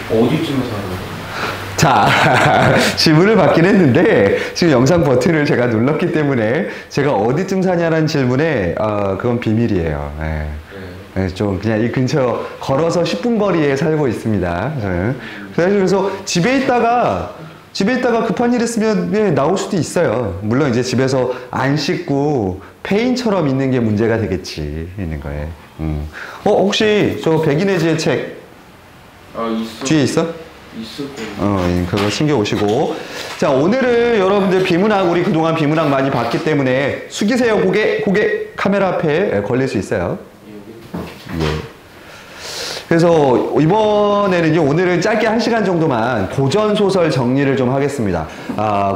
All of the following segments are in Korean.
어디쯤에서 하는 거예요? 자, 질문을 받긴 했는데 지금 영상 버튼을 제가 눌렀기 때문에 제가 어디쯤 사냐는 질문에 그건 비밀이에요. 네. 네, 좀 그냥 이 근처 걸어서 10분 거리에 살고 있습니다. 네. 그래서 집에 있다가 급한 일 있으면 예, 나올 수도 있어요. 물론 이제 집에서 안 씻고 폐인처럼 있는 게 문제가 되겠지, 있는 거에. 혹시 저 백인의 지혜 책 있어. 뒤에 있어? 있을 거예요. 그거 챙겨 오시고. 자, 오늘은 여러분들 비문학, 우리 그동안 비문학 많이 봤기 때문에 숙이세요. 고개 카메라 앞에 걸릴 수 있어요. 예. 그래서 이번에는요, 오늘은 짧게 1시간 정도만 고전소설 정리를 좀 하겠습니다.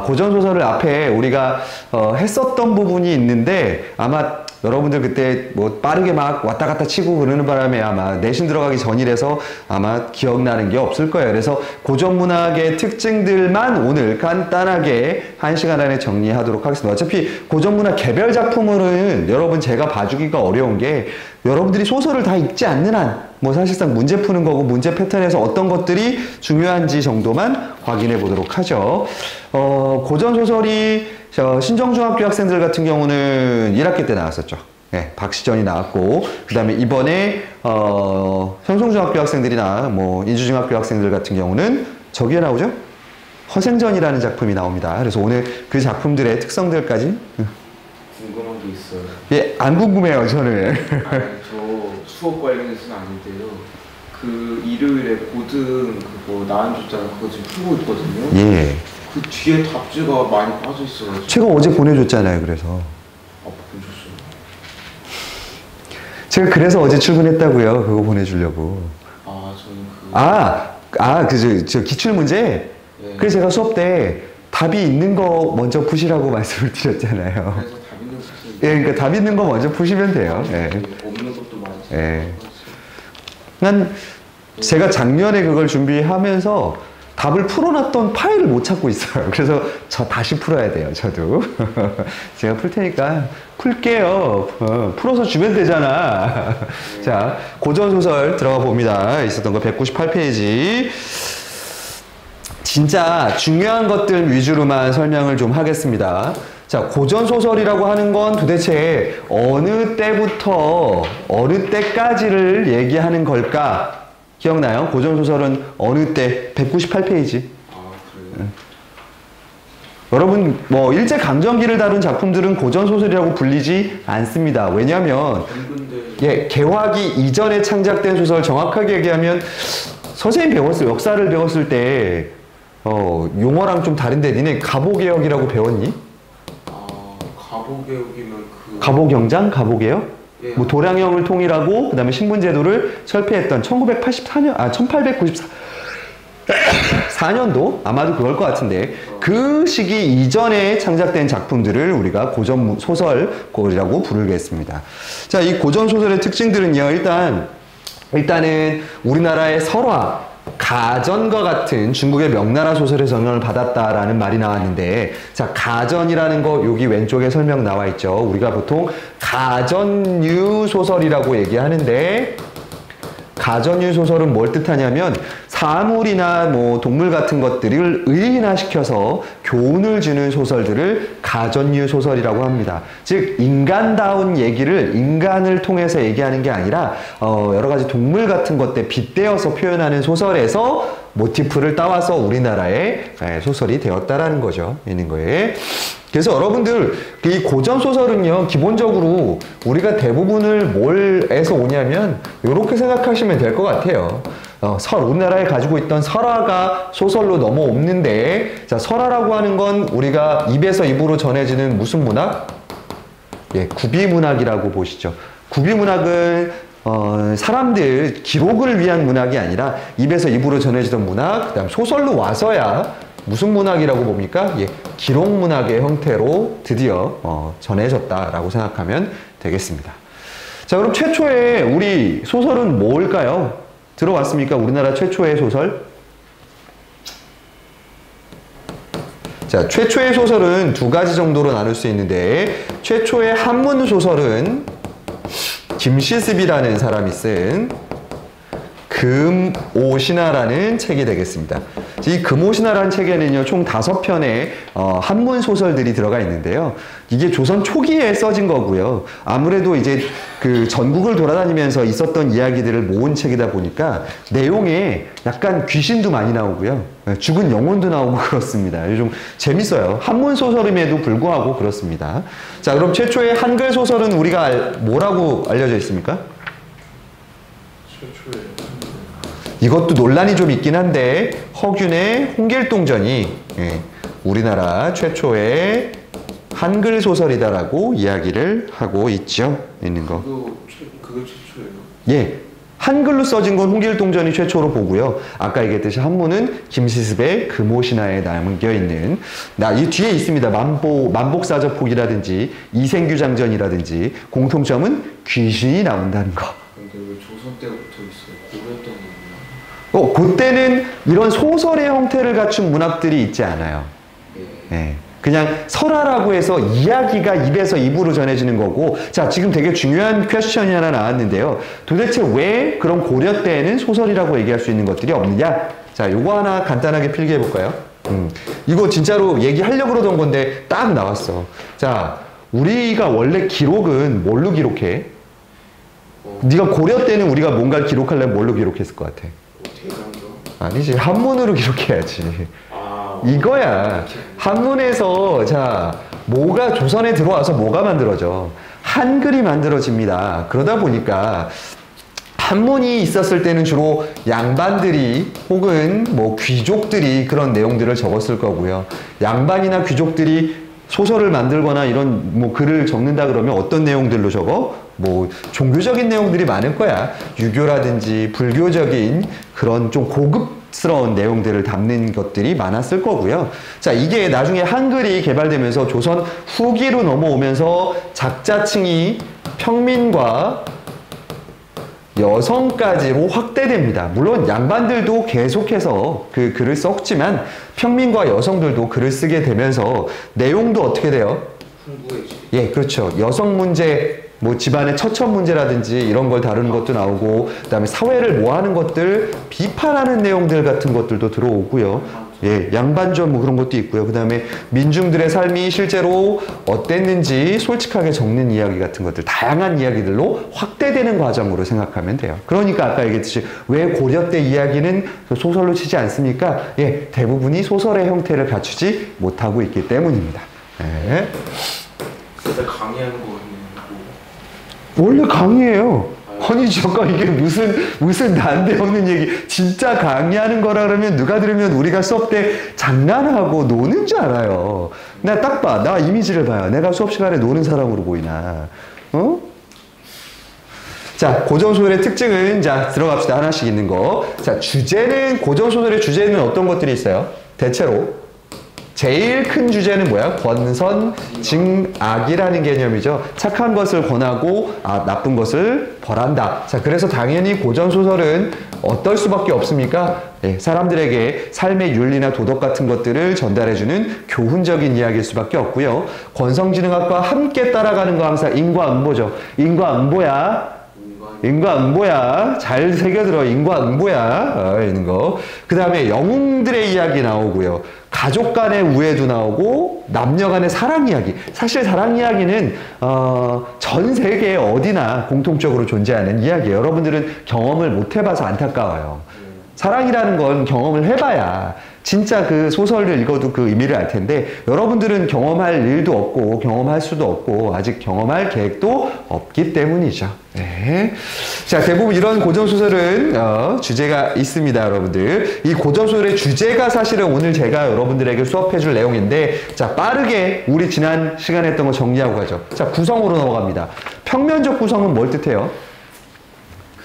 고전소설을 앞에 우리가 했었던 부분이 있는데 아마 여러분들 그때 뭐 빠르게 막 왔다 갔다 치고 그러는 바람에 아마 내신 들어가기 전이라서 아마 기억나는 게 없을 거예요. 그래서 고전문학의 특징들만 오늘 간단하게 1시간 안에 정리하도록 하겠습니다. 어차피 고전문학 개별 작품으로는 여러분 제가 봐주기가 어려운 게 여러분들이 소설을 다 읽지 않는 한 뭐 사실상 문제 푸는 거고 문제 패턴에서 어떤 것들이 중요한지 정도만 확인해 보도록 하죠. 고전소설이 신정중학교 학생들 같은 경우는 1학기 때 나왔었죠. 네, 박시전이 나왔고, 그 다음에 이번에 현송중학교 학생들이나 뭐 인주중학교 학생들 같은 경우는 저기에 나오죠? 허생전이라는 작품이 나옵니다. 그래서 오늘 그 작품들의 특성들까지 궁금한 게 있어요. 예, 안 궁금해요, 저는. 아니, 저 수업 관련해서는 아닌데요. 그 일요일에 고등 그거 나눠줬잖아요. 그거 지금 풀고 있거든요. 예. 그 뒤에 답지가 많이 빠져 있어가지고. 제가 어제 보내줬잖아요, 그래서. 보내줬어요. 제가 그래서 어제 출근했다고요. 그거 보내주려고. 저는 저 기출문제? 네. 그래서 제가 수업 때 답이 있는 거 먼저 푸시라고 말씀을 드렸잖아요. 그래서 답 있는 거 푸시면 예, 그러니까 답 있는 거 먼저 푸시면 돼요. 예. 없는 것도 많이 예. 난 제가 작년에 그걸 준비하면서 답을 풀어놨던 파일을 못 찾고 있어요. 그래서 저 다시 풀어야 돼요, 저도. 제가 풀 테니까 풀게요. 풀어서 주면 되잖아. 자, 고전소설 들어가 봅니다. 있었던 거 198페이지. 진짜 중요한 것들 위주로만 설명을 좀 하겠습니다. 자, 고전소설이라고 하는 건 도대체 어느 때부터 어느 때까지를 얘기하는 걸까? 기억나요? 고전소설은 어느 때? 198페이지. 그래요? 여러분, 뭐 일제강점기를 다룬 작품들은 고전소설이라고 불리지 않습니다. 왜냐하면 예, 개화기 이전에 창작된 소설, 정확하게 얘기하면 선생님 역사를 배웠을 때 용어랑 좀 다른데 니네 가보개혁이라고 배웠니? 가보개혁이면 가보경장? 가보개혁? 예. 뭐 도량형을 통일하고 그 다음에 신분제도를 철폐했던 1894년도? 아마도 그걸 것 같은데 그 시기 이전에 창작된 작품들을 우리가 고전소설이라고 부르겠습니다. 자, 이 고전소설의 특징들은요. 일단은 우리나라의 설화, 가전과 같은 중국의 명나라 소설에서 영향을 받았다라는 말이 나왔는데, 자, 가전이라는 거 여기 왼쪽에 설명 나와 있죠. 우리가 보통 가전류 소설이라고 얘기하는데, 가전류 소설은 뭘 뜻하냐면 사물이나 뭐 동물 같은 것들을 의인화시켜서 교훈을 주는 소설들을 가전류 소설이라고 합니다. 즉 인간다운 얘기를 인간을 통해서 얘기하는 게 아니라 여러 가지 동물 같은 것들에 빗대어서 표현하는 소설에서 모티프를 따와서 우리나라의 소설이 되었다라는 거죠. 있는 거에. 그래서 여러분들 이 고전 소설은요, 기본적으로 우리가 대부분을 뭘에서 오냐면 이렇게 생각하시면 될 것 같아요. 우리나라에 가지고 있던 설화가 소설로 넘어오는데, 자, 설화라고 하는 건 우리가 입에서 입으로 전해지는 무슨 문학? 예, 구비문학이라고 보시죠. 구비문학은 사람들 기록을 위한 문학이 아니라 입에서 입으로 전해지던 문학, 그 다음 소설로 와서야 무슨 문학이라고 봅니까? 예, 기록문학의 형태로 드디어 전해졌다라고 생각하면 되겠습니다. 자, 그럼 최초의 우리 소설은 뭘까요? 들어왔습니까? 우리나라 최초의 소설? 자, 최초의 소설은 두 가지 정도로 나눌 수 있는데, 최초의 한문 소설은 김시습이라는 사람이 쓴 금오신화라는 책이 되겠습니다. 이 금오신화라는 책에는요, 총 5편의 한문 소설들이 들어가 있는데요. 이게 조선 초기에 써진 거고요. 아무래도 이제 그 전국을 돌아다니면서 있었던 이야기들을 모은 책이다 보니까 내용에 약간 귀신도 많이 나오고요. 죽은 영혼도 나오고 그렇습니다. 좀 재밌어요. 한문 소설임에도 불구하고 그렇습니다. 자, 그럼 최초의 한글 소설은 우리가 뭐라고 알려져 있습니까? 최초의 이것도 논란이 좀 있긴 한데 허균의 홍길동전이 우리나라 최초의 한글 소설이다라고 이야기를 하고 있죠. 있는 거. 그거 최초예요? 예. 한글로 써진 건 홍길동전이 최초로 보고요. 아까 얘기했듯이 한문은 김시습의 금오신화에 남겨있는 이 뒤에 있습니다. 만복사저폭이라든지 이생규장전이라든지 공통점은 귀신이 나온다는 거. 근데 왜 조선 때부터 있어요? 고려 때는 없나? 그때는 이런 소설의 형태를 갖춘 문학들이 있지 않아요. 예. 그냥 설화라고 해서 이야기가 입에서 입으로 전해지는 거고, 자, 지금 되게 중요한 퀘스천이 하나 나왔는데요. 도대체 왜 그런 고려 때에는 소설이라고 얘기할 수 있는 것들이 없느냐? 자, 요거 하나 간단하게 필기해 볼까요? 이거 진짜로 얘기하려고 그러던 건데 딱 나왔어. 자, 우리가 원래 기록은 뭘로 기록해? 네가 고려 때는 우리가 뭔가를 기록하려면 뭘로 기록했을 것 같아? 대장경? 아니지, 한문으로 기록해야지. 이거야. 한문에서 자, 뭐가 조선에 들어와서 뭐가 만들어져? 한글이 만들어집니다. 그러다 보니까 한문이 있었을 때는 주로 양반들이 혹은 뭐 귀족들이 그런 내용들을 적었을 거고요. 양반이나 귀족들이 소설을 만들거나 이런 뭐 글을 적는다 그러면 어떤 내용들로 적어? 뭐 종교적인 내용들이 많을 거야. 유교라든지 불교적인 그런 좀 고급스러운 내용들을 담는 것들이 많았을 거고요. 자, 이게 나중에 한글이 개발되면서 조선 후기로 넘어오면서 작자층이 평민과 여성까지로 확대됩니다. 물론 양반들도 계속해서 그 글을 썼지만 평민과 여성들도 글을 쓰게 되면서 내용도 어떻게 돼요? 풍부해지. 예, 그렇죠. 여성 문제, 뭐 집안의 처처 문제라든지 이런 걸 다루는 것도 나오고, 그다음에 사회를 모하는 것들, 비판하는 내용들 같은 것들도 들어오고요. 예, 양반전 뭐 그런 것도 있고요. 그다음에 민중들의 삶이 실제로 어땠는지 솔직하게 적는 이야기 같은 것들, 다양한 이야기들로 확대되는 과정으로 생각하면 돼요. 그러니까 아까 얘기했듯이 왜 고려 때 이야기는 소설로 치지 않습니까? 예, 대부분이 소설의 형태를 갖추지 못하고 있기 때문입니다. 예. 진짜 강의하는 거 같네요. 원래 강의예요. 아니 잠깐 이게 무슨 난데없는 얘기. 진짜 강의하는 거라 그러면 누가 들으면 우리가 수업 때 장난하고 노는 줄 알아요. 나 딱 봐. 나 이미지를 봐요. 내가 수업 시간에 노는 사람으로 보이나. 어? 자, 고전소설의 특징은 자 들어갑시다. 하나씩 있는 거. 자, 주제는 고전소설의 주제는 어떤 것들이 있어요? 대체로 제일 큰 주제는 뭐야? 권선, 증악이라는 개념이죠. 착한 것을 권하고 나쁜 것을 벌한다. 자, 그래서 당연히 고전소설은 어떨 수밖에 없습니까? 예, 사람들에게 삶의 윤리나 도덕 같은 것들을 전달해주는 교훈적인 이야기일 수밖에 없고요. 권성징악과 함께 따라가는 거 항상 인과응보죠. 인과응보야. 인과응보야. 잘 새겨들어. 인과응보야. 이런 거. 그 다음에 영웅들의 이야기 나오고요. 가족 간의 우애도 나오고 남녀 간의 사랑 이야기. 사실 사랑 이야기는 전 세계 어디나 공통적으로 존재하는 이야기예요. 여러분들은 경험을 못 해봐서 안타까워요. 사랑이라는 건 경험을 해봐야 진짜 그 소설을 읽어도 그 의미를 알 텐데 여러분들은 경험할 일도 없고 경험할 수도 없고 아직 경험할 계획도 없기 때문이죠. 네. 자, 대부분 이런 고전소설은 주제가 있습니다, 여러분들. 이 고전소설의 주제가 사실은 오늘 제가 여러분들에게 수업해줄 내용인데 자, 빠르게 우리 지난 시간에 했던 거 정리하고 가죠. 자, 구성으로 넘어갑니다. 평면적 구성은 뭘 뜻해요?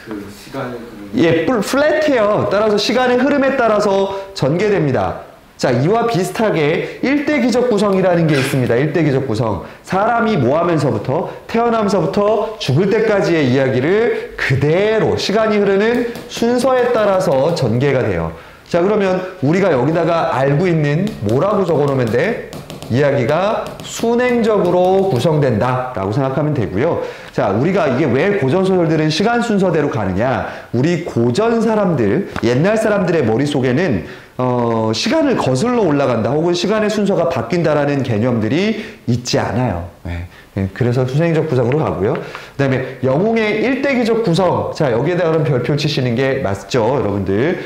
그 시간의 흐름. 예, 플랫해요. 따라서 시간의 흐름에 따라서 전개됩니다. 자, 이와 비슷하게 일대기적 구성이라는 게 있습니다. 일대기적 구성. 사람이 뭐하면서부터 태어나면서부터 죽을 때까지의 이야기를 그대로 시간이 흐르는 순서에 따라서 전개가 돼요. 자, 그러면 우리가 여기다가 알고 있는 뭐라고 적어놓으면 돼? 이야기가 순행적으로 구성된다라고 생각하면 되고요. 자, 우리가 이게 왜 고전소설들은 시간 순서대로 가느냐? 우리 고전 사람들, 옛날 사람들의 머릿속에는 시간을 거슬러 올라간다 혹은 시간의 순서가 바뀐다라는 개념들이 있지 않아요. 네. 그래서 순행적 구성으로 가고요. 그 다음에 영웅의 일대기적 구성. 자, 여기에다 그럼 별표 치시는 게 맞죠, 여러분들.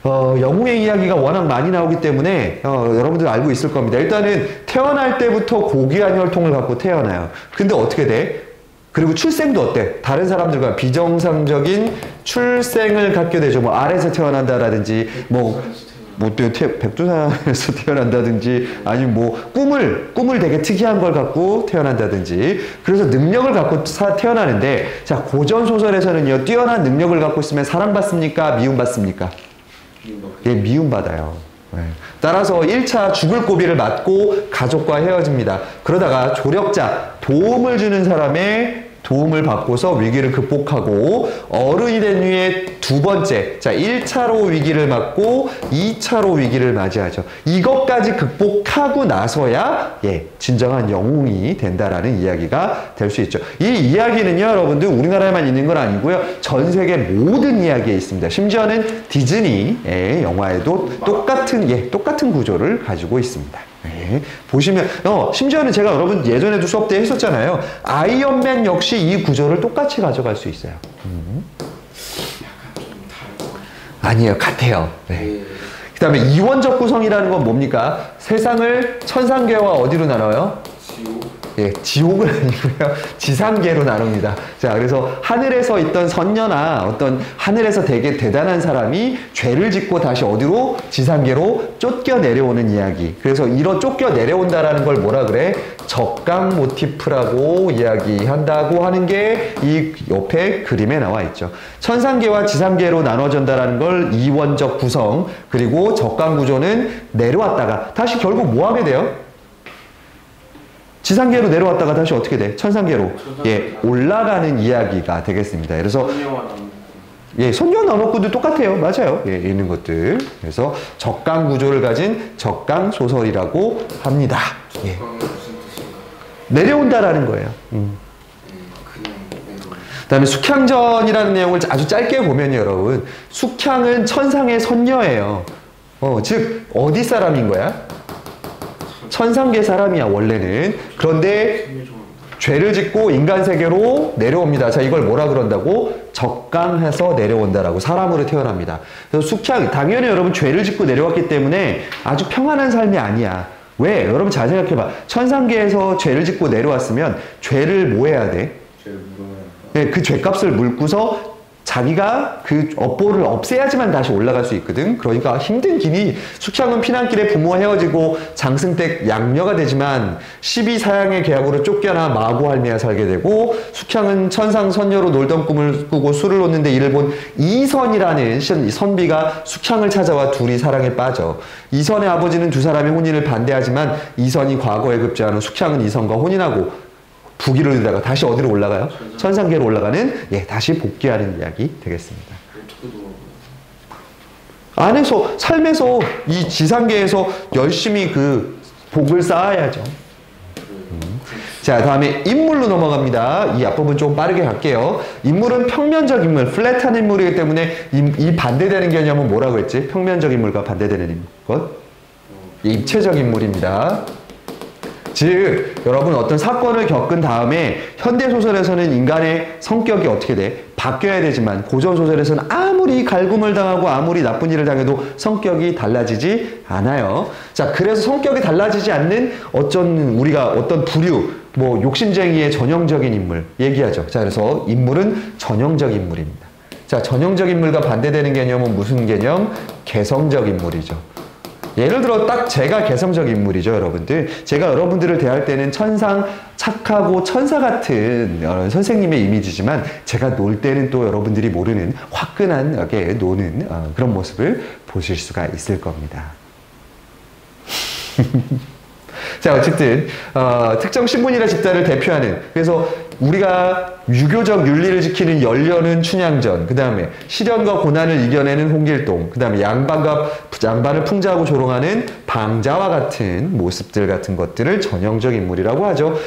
영웅의 이야기가 워낙 많이 나오기 때문에 여러분들 알고 있을 겁니다. 일단은 태어날 때부터 고귀한 혈통을 갖고 태어나요. 근데 어떻게 돼? 그리고 출생도 어때? 다른 사람들과 비정상적인 출생을 갖게 되죠. 뭐 알에서 태어난다라든지 백두산에서 태어난다든지 아니면 뭐 꿈을 되게 특이한 걸 갖고 태어난다든지 그래서 능력을 갖고 태어나는데 자, 고전 소설에서는요, 뛰어난 능력을 갖고 있으면 사랑받습니까? 미움받습니까? 예, 미움받아요. 네. 따라서 1차 죽을 고비를 맞고 가족과 헤어집니다. 그러다가 조력자, 도움을 주는 사람의 도움을 받고서 위기를 극복하고 어른이 된 후에 두 번째, 자, 1차로 위기를 맞고 2차로 위기를 맞이하죠. 이것까지 극복하고 나서야 진정한 영웅이 된다라는 이야기가 될 수 있죠. 이 이야기는요, 여러분들 우리나라에만 있는 건 아니고요. 전 세계 모든 이야기에 있습니다. 심지어는 디즈니의 영화에도 똑같은 구조를 가지고 있습니다. 네. 보시면 심지어는 제가 여러분 예전에도 수업 때 했었잖아요. 아이언맨 역시 이 구조를 똑같이 가져갈 수 있어요. 약간 좀 다른 거 아니에요. 같아요. 네. 그 다음에 이원적 구성이라는 건 뭡니까? 세상을 천상계와 어디로 나눠요? 지옥? 예, 지옥은 아니고요. 지상계로 나눕니다. 자, 그래서 하늘에서 있던 선녀나 어떤 하늘에서 되게 대단한 사람이 죄를 짓고 다시 어디로? 지상계로 쫓겨 내려오는 이야기. 그래서 이런 쫓겨 내려온다라는 걸 뭐라 그래? 적강 모티프라고 이야기한다고 하는 게 이 옆에 그림에 나와 있죠. 천상계와 지상계로 나눠진다라는 걸 이원적 구성, 그리고 적강 구조는 내려왔다가 다시 결국 뭐 하게 돼요? 지상계로 내려왔다가 다시 어떻게 돼? 천상계로 올라가는 이야기가 되겠습니다. 그래서 선녀와 나무꾼도 똑같아요. 맞아요. 있는 것들. 그래서 적강 구조를 가진 적강 소설이라고 합니다. 적강이 무슨 뜻인가요? 내려온다라는 거예요. 그다음에 숙향전이라는 내용을 아주 짧게 보면요, 여러분. 숙향은 천상의 선녀예요. 즉 어디 사람인 거야? 천상계 사람이야, 원래는. 그런데 죄를 짓고 인간 세계로 내려옵니다. 자, 이걸 뭐라 그런다고? 적강해서 내려온다라고. 사람으로 태어납니다. 그래서 숙향, 당연히 여러분 죄를 짓고 내려왔기 때문에 아주 평안한 삶이 아니야. 왜? 여러분 잘 생각해봐. 천상계에서 죄를 짓고 내려왔으면 죄를 뭐 해야 돼? 죄를 물어야 네, 그 죄값을 물고서 자기가 그 업보를 없애야지만 다시 올라갈 수 있거든. 그러니까 힘든 길이, 숙향은 피난길에 부모와 헤어지고 장승댁 양녀가 되지만 12사양의 계약으로 쫓겨나 마고할매와 살게 되고, 숙향은 천상 선녀로 놀던 꿈을 꾸고 술을 놓는데 이를 본 이선이라는 선비가 숙향을 찾아와 둘이 사랑에 빠져. 이선의 아버지는 두 사람의 혼인을 반대하지만 이선이 과거에 급제하는 숙향은 이선과 혼인하고 부귀를 누리다가 다시 어디로 올라가요? 천상계로 올라가는, 다시 복귀하는 이야기 되겠습니다. 안에서, 삶에서, 이 지상계에서 열심히 그 복을 쌓아야죠. 자, 다음에 인물로 넘어갑니다. 이 앞부분 좀 빠르게 갈게요. 인물은 평면적 인물, 플랫한 인물이기 때문에 이 반대되는 개념은 뭐라고 했지? 평면적 인물과 반대되는 것? 입체적 인물입니다. 즉, 여러분 어떤 사건을 겪은 다음에 현대소설에서는 인간의 성격이 어떻게 돼? 바뀌어야 되지만 고전소설에서는 아무리 갈굼을 당하고 아무리 나쁜 일을 당해도 성격이 달라지지 않아요. 자, 그래서 성격이 달라지지 않는 우리가 어떤 부류, 욕심쟁이의 전형적인 인물 얘기하죠. 자, 그래서 인물은 전형적 인물입니다. 자, 전형적 인물과 반대되는 개념은 무슨 개념? 개성적 인물이죠. 예를 들어 딱 제가 개성적 인물이죠, 여러분들. 제가 여러분들을 대할 때는 천상 착하고 천사 같은 선생님의 이미지지만 제가 놀 때는 또 여러분들이 모르는 화끈하게 노는 그런 모습을 보실 수가 있을 겁니다. 자, 어쨌든 특정 신분이나 집단을 대표하는, 그래서 우리가 유교적 윤리를 지키는 열려는 춘향전, 그 다음에 시련과 고난을 이겨내는 홍길동, 그 다음에 양반을 풍자하고 조롱하는 방자와 같은 모습들 같은 것들을 전형적 인물이라고 하죠.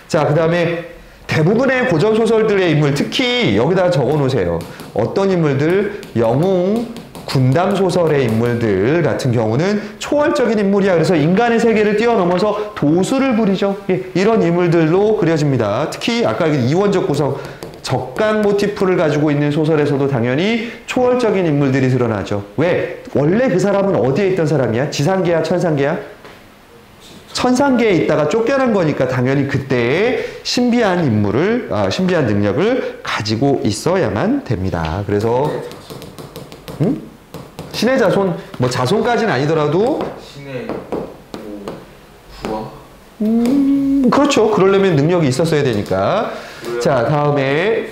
자, 그 다음에 대부분의 고전소설들의 인물, 특히 여기다 적어 놓으세요. 어떤 인물들? 영웅, 군담소설의 인물들 같은 경우는 초월적인 인물이야. 그래서 인간의 세계를 뛰어넘어서 도수를 부리죠. 예, 이런 인물들로 그려집니다. 특히 아까 이원적 구성, 적강 모티프를 가지고 있는 소설에서도 당연히 초월적인 인물들이 드러나죠. 왜? 원래 그 사람은 어디에 있던 사람이야? 지상계야? 천상계야? 천상계에 있다가 쫓겨난 거니까 당연히 그때의 신비한 인물을, 신비한 능력을 가지고 있어야만 됩니다. 그래서 신의 자손, 뭐 자손까지는 아니더라도 신의 부하? 그렇죠. 그러려면 능력이 있었어야 되니까. 자, 다음에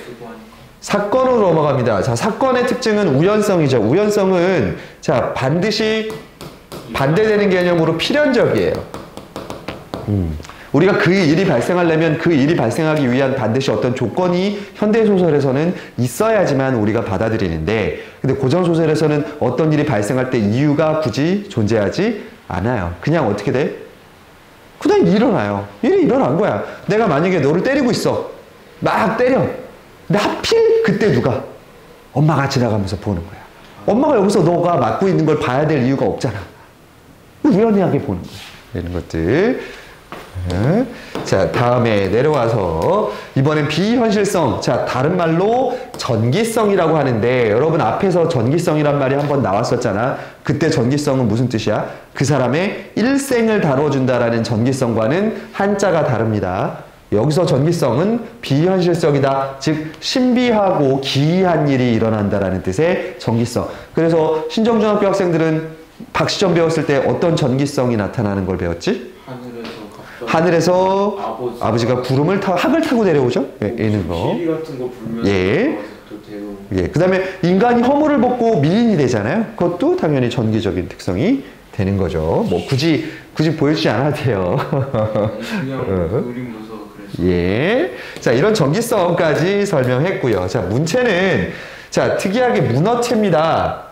사건으로 넘어갑니다. 자, 사건의 특징은 우연성이죠. 우연성은 자, 반드시 반대되는 개념으로 필연적이에요. 우리가 그 일이 발생하려면 그 일이 발생하기 위한 반드시 어떤 조건이 현대소설에서는 있어야지만 우리가 받아들이는데, 근데 고전소설에서는 어떤 일이 발생할 때 이유가 굳이 존재하지 않아요. 그냥 어떻게 돼? 그냥 일어나요. 일이 일어난 거야. 내가 만약에 너를 때리고 있어. 막 때려. 근데 하필 그때 누가? 엄마가 지나가면서 보는 거야. 엄마가 여기서 너가 맞고 있는 걸 봐야 될 이유가 없잖아. 우연하게 보는 거야. 이런 것들. 자, 다음에 내려와서 이번엔 비현실성. 자, 다른 말로 전기성이라고 하는데, 여러분 앞에서 전기성이란 말이 한번 나왔었잖아. 그때 전기성은 무슨 뜻이야? 그 사람의 일생을 다뤄준다라는 전기성과는 한자가 다릅니다. 여기서 전기성은 비현실성이다. 즉 신비하고 기이한 일이 일어난다라는 뜻의 전기성. 그래서 신정중학교 학생들은 박시점 배웠을 때 어떤 전기성이 나타나는 걸 배웠지? 하늘에서 아버지가 구름을 학을 타고 내려오죠. 예, 있는 거. 비리 같은 거 불면 예. 또 대우. 예. 그다음에 인간이 허물을 벗고 미인이 되잖아요. 그것도 당연히 전기적인 특성이 되는 거죠. 뭐 굳이 보여주지 않아도 돼요. 그냥 그림 보서 그랬어. 예. 자, 이런 전기성까지 설명했고요. 자, 문체는 자, 특이하게 문어체입니다.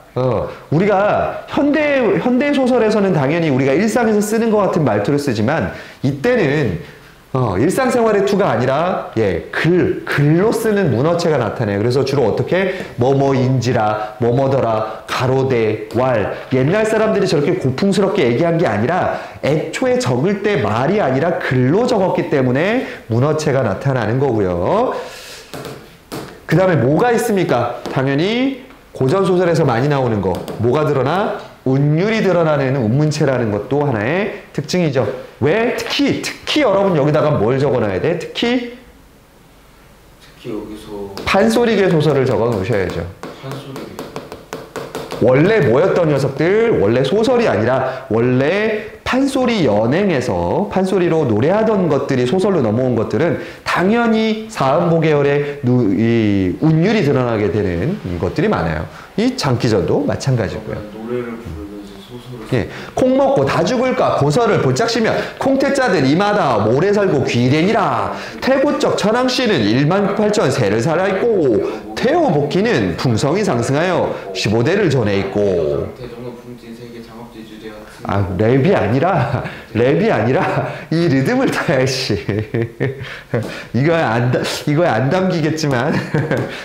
우리가 현대 소설에서는 당연히 우리가 일상에서 쓰는 것 같은 말투를 쓰지만, 이때는 일상생활의 투가 아니라 글로 쓰는 문어체가 나타나요. 그래서 주로 어떻게 뭐뭐인지라, 뭐뭐더라, 가로대, 왈. 옛날 사람들이 저렇게 고풍스럽게 얘기한 게 아니라 애초에 적을 때 말이 아니라 글로 적었기 때문에 문어체가 나타나는 거고요. 그 다음에 뭐가 있습니까? 당연히 고전소설에서 많이 나오는 거. 뭐가 드러나? 운율이 드러나는 운문체라는 것도 하나의 특징이죠. 왜? 특히 여러분 여기다가 뭘 적어놔야 돼? 특히 여기서 판소리계 소설을 적어 놓으셔야죠. 판소리계. 원래 뭐였던 녀석들? 원래 소설이 아니라 원래 판소리 연행에서 판소리로 노래하던 것들이 소설로 넘어온 것들은 당연히 사음보 계열의 이 운율이 드러나게 되는 것들이 많아요. 이 장기전도 마찬가지고요. 노래를 부르면서 소설을. 예, 콩 먹고 다 죽을까 고설을 볼짝시며 콩태자들 이마다 모래 살고 귀댕이라. 태고적 천왕씨는 18,000 세를 살아있고 태호 복희는 풍성이 상승하여 15대를 전해 있고. 대종은 풍진 세계 장업지 주제 같은. 랩이 아니라 이 리듬을 타야지. 이거에 안 담기겠지만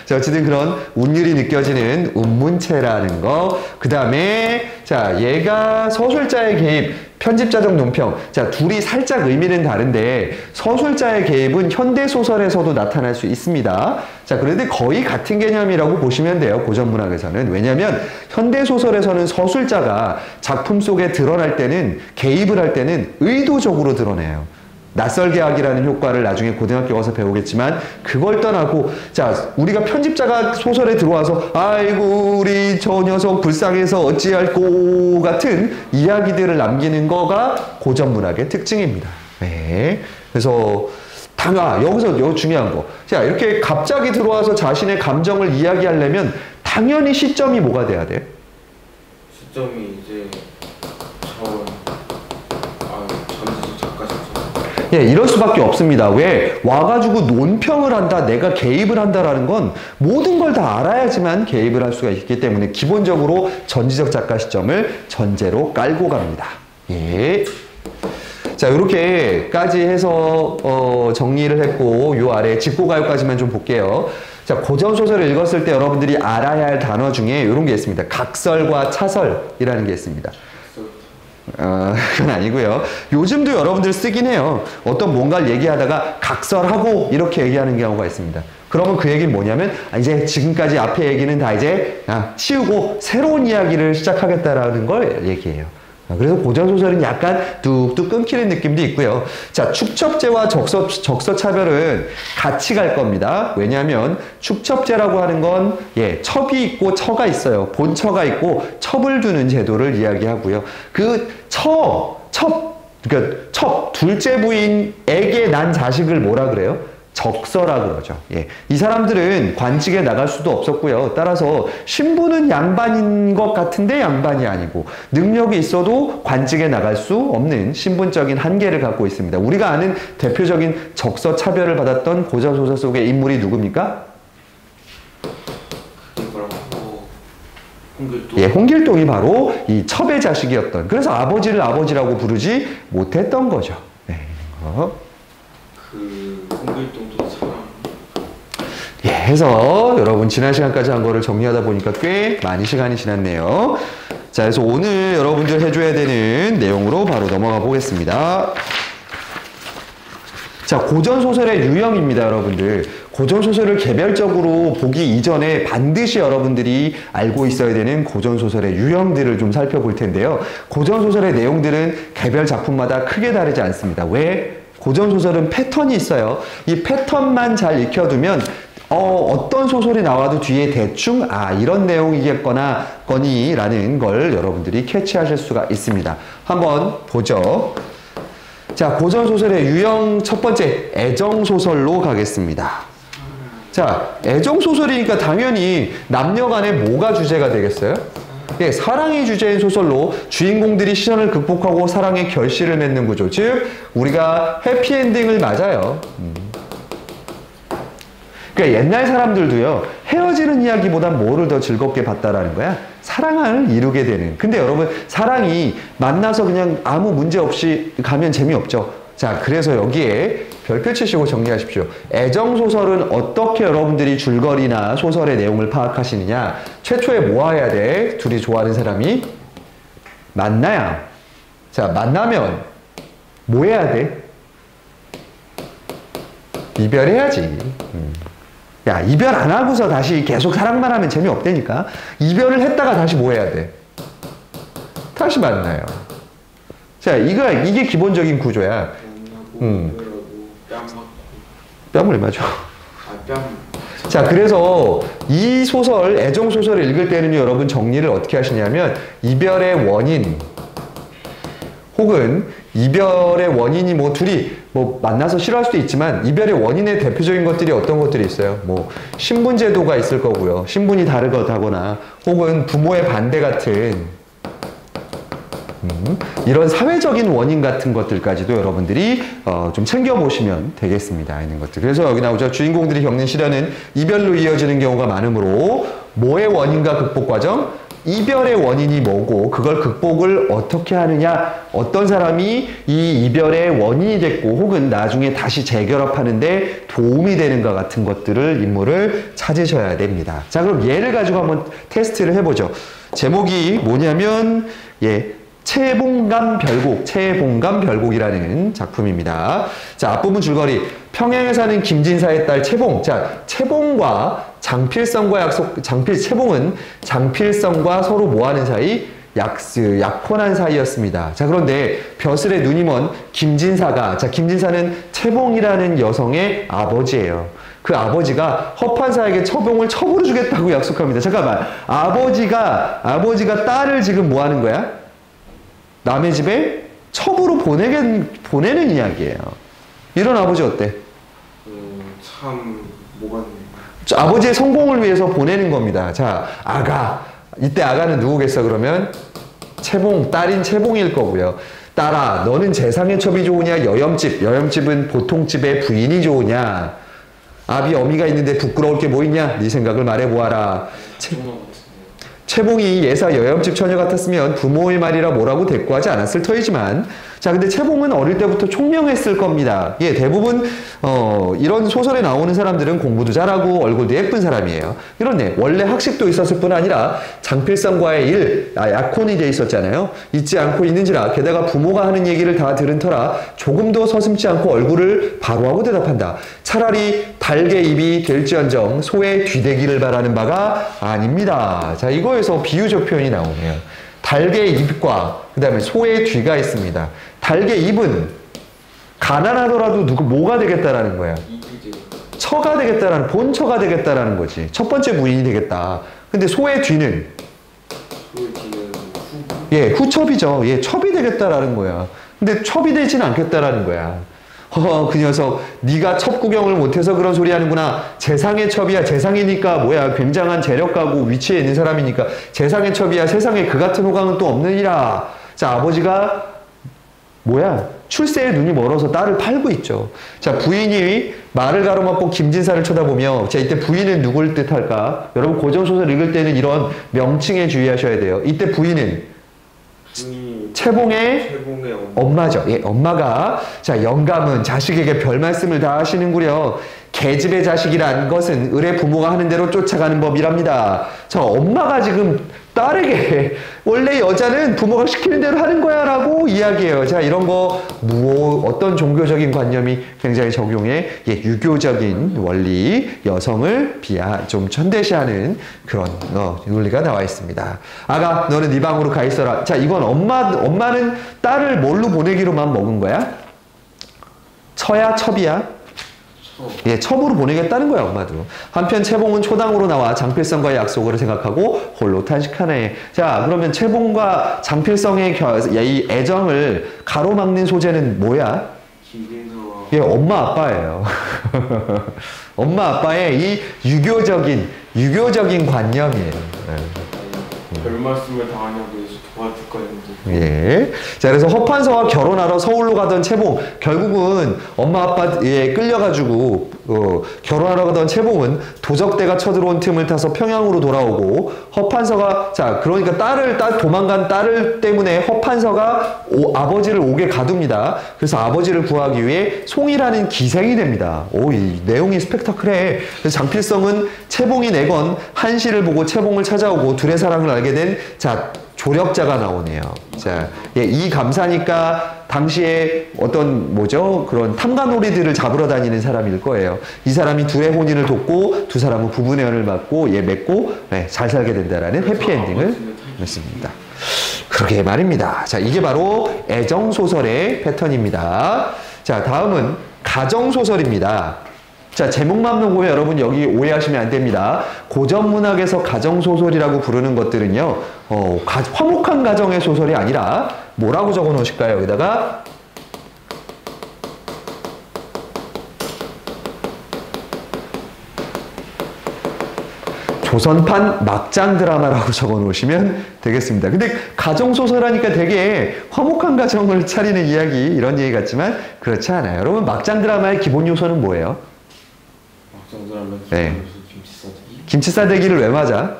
자, 어쨌든 그런 운율이 느껴지는 운문체라는 거. 그 다음에 자, 얘가 서술자의 개입, 편집자적 논평. 자, 둘이 살짝 의미는 다른데 서술자의 개입은 현대소설에서도 나타날 수 있습니다. 자, 그런데 거의 같은 개념이라고 보시면 돼요. 고전문학에서는. 왜냐하면 현대소설에서는 서술자가 작품 속에 드러날 때는, 개입을 할 때는 의도적으로 드러내요. 낯설게 하기라는 효과를 나중에 고등학교 가서 배우겠지만, 그걸 떠나고 자, 우리가 편집자가 소설에 들어와서 아이고 우리 저 녀석 불쌍해서 어찌할꼬 같은 이야기들을 남기는 거가 고전문학의 특징입니다. 네. 그래서 여기서 중요한 거. 자, 이렇게 갑자기 들어와서 자신의 감정을 이야기하려면 당연히 시점이 뭐가 돼야 돼? 시점이 이제 전지 작가 작성. 예, 이럴 수밖에 없습니다. 왜? 와가지고 논평을 한다, 내가 개입을 한다라는 건 모든 걸 다 알아야지만 개입을 할 수가 있기 때문에 기본적으로 전지적 작가 시점을 전제로 깔고 갑니다. 예. 자, 이렇게까지 해서 정리를 했고 요 아래 집고가요까지만 좀 볼게요. 자, 고전소설을 읽었을 때 여러분들이 알아야 할 단어 중에 이런 게 있습니다. 각설과 차설이라는 게 있습니다. 그건 아니고요. 요즘도 여러분들 쓰긴 해요. 어떤 뭔가를 얘기하다가 각설하고 이렇게 얘기하는 경우가 있습니다. 그러면 그 얘기는 뭐냐면 이제 지금까지 앞에 얘기는 다 이제 치우고 새로운 이야기를 시작하겠다라는 걸 얘기해요. 그래서 고전소설은 약간 뚝뚝 끊기는 느낌도 있고요. 자, 축첩제와 적서차별은 같이 갈 겁니다. 왜냐하면 축첩제라고 하는 건 첩이 있고 처가 있어요. 본처가 있고 첩을 두는 제도를 이야기하고요. 그 그러니까 첩, 둘째 부인에게 난 자식을 뭐라 그래요? 적서라 그러죠. 예. 이 사람들은 관직에 나갈 수도 없었고요. 따라서 신부는 양반인 것 같은데 양반이 아니고 능력이 있어도 관직에 나갈 수 없는 신분적인 한계를 갖고 있습니다. 우리가 아는 대표적인 적서 차별을 받았던 고전소설 속의 인물이 누굽니까? 그게 뭐라고? 홍길동. 예, 홍길동이 바로 이 첩의 자식이었던. 그래서 아버지를 아버지라고 부르지 못했던 거죠. 네. 홍길동도 사람. 예, 해서 여러분 지난 시간까지 한 거를 정리하다 보니까 꽤 많이 시간이 지났네요. 자, 그래서 오늘 여러분들 해줘야 되는 내용으로 바로 넘어가 보겠습니다. 자, 고전소설의 유형입니다, 여러분들. 고전소설을 개별적으로 보기 이전에 반드시 여러분들이 알고 있어야 되는 고전소설의 유형들을 좀 살펴볼 텐데요. 고전소설의 내용들은 개별 작품마다 크게 다르지 않습니다. 왜? 고전소설은 패턴이 있어요. 이 패턴만 잘 익혀두면 어떤 소설이 나와도 뒤에 대충 이런 내용이겠거나 라는 걸 여러분들이 캐치하실 수가 있습니다. 한번 보죠. 자, 고전소설의 유형 첫 번째 애정소설로 가겠습니다. 자, 애정소설이니까 당연히 남녀 간에 뭐가 주제가 되겠어요? 예, 사랑이 주제인 소설로 주인공들이 시련을 극복하고 사랑의 결실을 맺는 구조. 즉, 우리가 해피엔딩을 맞아요. 그러니까 옛날 사람들도요, 헤어지는 이야기보단 뭐를 더 즐겁게 봤다라는 거야? 사랑을 이루게 되는. 근데 여러분, 사랑이 만나서 그냥 아무 문제 없이 가면 재미없죠. 자, 그래서 여기에 별표 치시고 정리하십시오. 애정소설은 어떻게 여러분들이 줄거리나 소설의 내용을 파악하시느냐? 최초에 뭐 해야 돼? 둘이 좋아하는 사람이 만나야. 자, 만나면 뭐 해야 돼? 이별해야지. 야, 이별 안 하고서 다시 계속 사랑만 하면 재미없다니까. 이별을 했다가 다시 뭐 해야 돼? 다시 만나요. 자, 이게 기본적인 구조야. 뺨을 맞아. 자, 그래서 이 소설, 애정소설을 읽을 때는 여러분 정리를 어떻게 하시냐면 이별의 원인 혹은 이별의 원인이 둘이 만나서 싫어할 수도 있지만 이별의 원인의 대표적인 것들이 어떤 것들이 있어요? 신분제도가 있을 거고요. 신분이 다르거나 혹은 부모의 반대 같은 이런 사회적인 원인 같은 것들까지도 여러분들이 좀 챙겨보시면 되겠습니다. 있는 것들. 그래서 여기 나오죠. 주인공들이 겪는 시련은 이별로 이어지는 경우가 많으므로 뭐의 원인과 극복 과정? 이별의 원인이 뭐고 그걸 극복을 어떻게 하느냐, 어떤 사람이 이 이별의 원인이 됐고 혹은 나중에 다시 재결합하는데 도움이 되는가 같은 것들을 인물을 찾으셔야 됩니다. 자, 그럼 얘를 가지고 한번 테스트를 해보죠. 제목이 뭐냐면 채봉감 별곡이라는 작품입니다. 자, 앞부분 줄거리. 평양에 사는 김진사의 딸 채봉. 자, 채봉과 채봉은 장필성과 서로 뭐하는 사이? 약혼한 사이였습니다. 자, 그런데 벼슬의 눈이 먼 김진사가, 김진사는 채봉이라는 여성의 아버지예요. 그 아버지가 허판사에게 채봉을 첩으로 주겠다고 약속합니다. 잠깐만. 아버지가 딸을 지금 뭐 하는 거야? 남의 집에 첩으로 보내는 이야기예요. 이런 아버지 어때? 참 뭐가 아버지의 성공을 위해서 보내는 겁니다. 자, 이때 아가는 누구겠어 그러면? 딸인 채봉일 거고요. 딸아, 너는 재상의 첩이 좋으냐? 여염집은 보통집의 부인이 좋으냐? 아비 어미가 있는데 부끄러울 게 뭐 있냐? 네 생각을 말해보아라. 채봉이 예사 여염집 처녀 같았으면 부모의 말이라 뭐라고 대꾸하지 않았을 터이지만, 자, 근데 채봉은 어릴 때부터 총명했을 겁니다. 예, 대부분 이런 소설에 나오는 사람들은 공부도 잘하고 얼굴도 예쁜 사람이에요. 그런데 원래 학식도 있었을 뿐 아니라 장필성과의 약혼이 돼 있었잖아요. 잊지 않고 있는지라 게다가 부모가 하는 얘기를 다 들은 터라 조금도 서슴지 않고 얼굴을 바로 하고 대답한다. 차라리 달개 입이 될지언정 소의 뒤대기를 바라는 바가 아닙니다. 자, 이거에서 비유적 표현이 나오네요. 달개 입과 그 다음에 소의 뒤가 있습니다. 달개 입은 가난하더라도 뭐가 되겠다라는 거야? 처가 되겠다라는, 본처가 되겠다라는 거지. 첫 번째 부인이 되겠다. 근데 소의 뒤는? 예, 후첩이죠. 예, 첩이 되겠다라는 거야. 근데 첩이 되진 않겠다라는 거야. 그 녀석 네가 첩 구경을 못해서 그런 소리 하는구나. 재상의 첩이야. 재상이니까 뭐야, 굉장한 재력가고 위치에 있는 사람이니까 재상의 첩이야. 세상에 그 같은 호강은 또 없느니라. 자, 아버지가 뭐야, 출세에 눈이 멀어서 딸을 팔고 있죠. 자, 부인이 말을 가로막고 김진사를 쳐다보며, 자, 이때 부인은 누굴 뜻할까? 여러분 고전소설 읽을 때는 이런 명칭에 주의하셔야 돼요. 이때 부인은 채봉의 엄마죠. 예, 엄마가, 자, 영감은 자식에게 별 말씀을 다 하시는구려. 계집의 자식이란 것은 을의 부모가 하는 대로 쫓아가는 법이랍니다. 저 엄마가 지금 딸에게 원래 여자는 부모가 시키는 대로 하는 거야 라고 이야기해요. 자, 이런 거 어떤 종교적인 관념이 굉장히 적용해, 예, 유교적인 원리, 여성을 좀 천대시하는 그런 논리가 나와 있습니다. 아가, 너는 네 방으로 가 있어라. 자, 이건 엄마는 딸을 뭘로 보내기로만 먹은 거야? 처야 첩이야? 예, 첩으로 보내겠다는 거야, 엄마도. 한편 채봉은 초당으로 나와 장필성과의 약속을 생각하고 홀로 탄식하네. 자, 그러면 채봉과 장필성의 이 애정을 가로막는 소재는 뭐야? 예, 엄마 아빠예요. 엄마 아빠의 이 유교적인 관념이에요. 별 말씀을 당하냐고 해서 도와줄 거였는데. 예. 자, 그래서 허판서와 결혼하러 서울로 가던 채봉, 결국은 엄마 아빠에 끌려가지고 결혼하러 가던 채봉은 도적대가 쳐들어온 틈을 타서 평양으로 돌아오고, 허판서가, 자, 그러니까 도망간 딸을 때문에 허판서가 아버지를 옥에 가둡니다. 그래서 아버지를 구하기 위해 송이라는 기생이 됩니다. 이 내용이 스펙타클해. 그래서 장필성은 채봉이 내건 한시를 보고 채봉을 찾아오고 둘의 사랑을 알게 된, 자, 조력자가 나오네요. 자, 예, 이 감사니까 당시에 어떤 그런 탐관오리들을 잡으러 다니는 사람일 거예요. 이 사람이 둘의 혼인을 돕고 두 사람은 부부연을 맺고 잘 살게 된다라는 해피엔딩을 맺습니다. 그러게 말입니다. 자, 이게 바로 애정소설의 패턴입니다. 자, 다음은 가정소설입니다. 자, 제목만 보면 여러분 여기 오해하시면 안 됩니다. 고전문학에서 가정소설이라고 부르는 것들은요, 화목한 가정의 소설이 아니라 뭐라고 적어 놓으실까요? 여기다가 조선판 막장 드라마라고 적어 놓으시면 되겠습니다. 근데 가정소설 하니까 되게 화목한 가정을 차리는 이야기, 이런 얘기 같지만 그렇지 않아요. 여러분, 막장 드라마의 기본 요소는 뭐예요? 네. 김치 싸대기를 왜 맞아?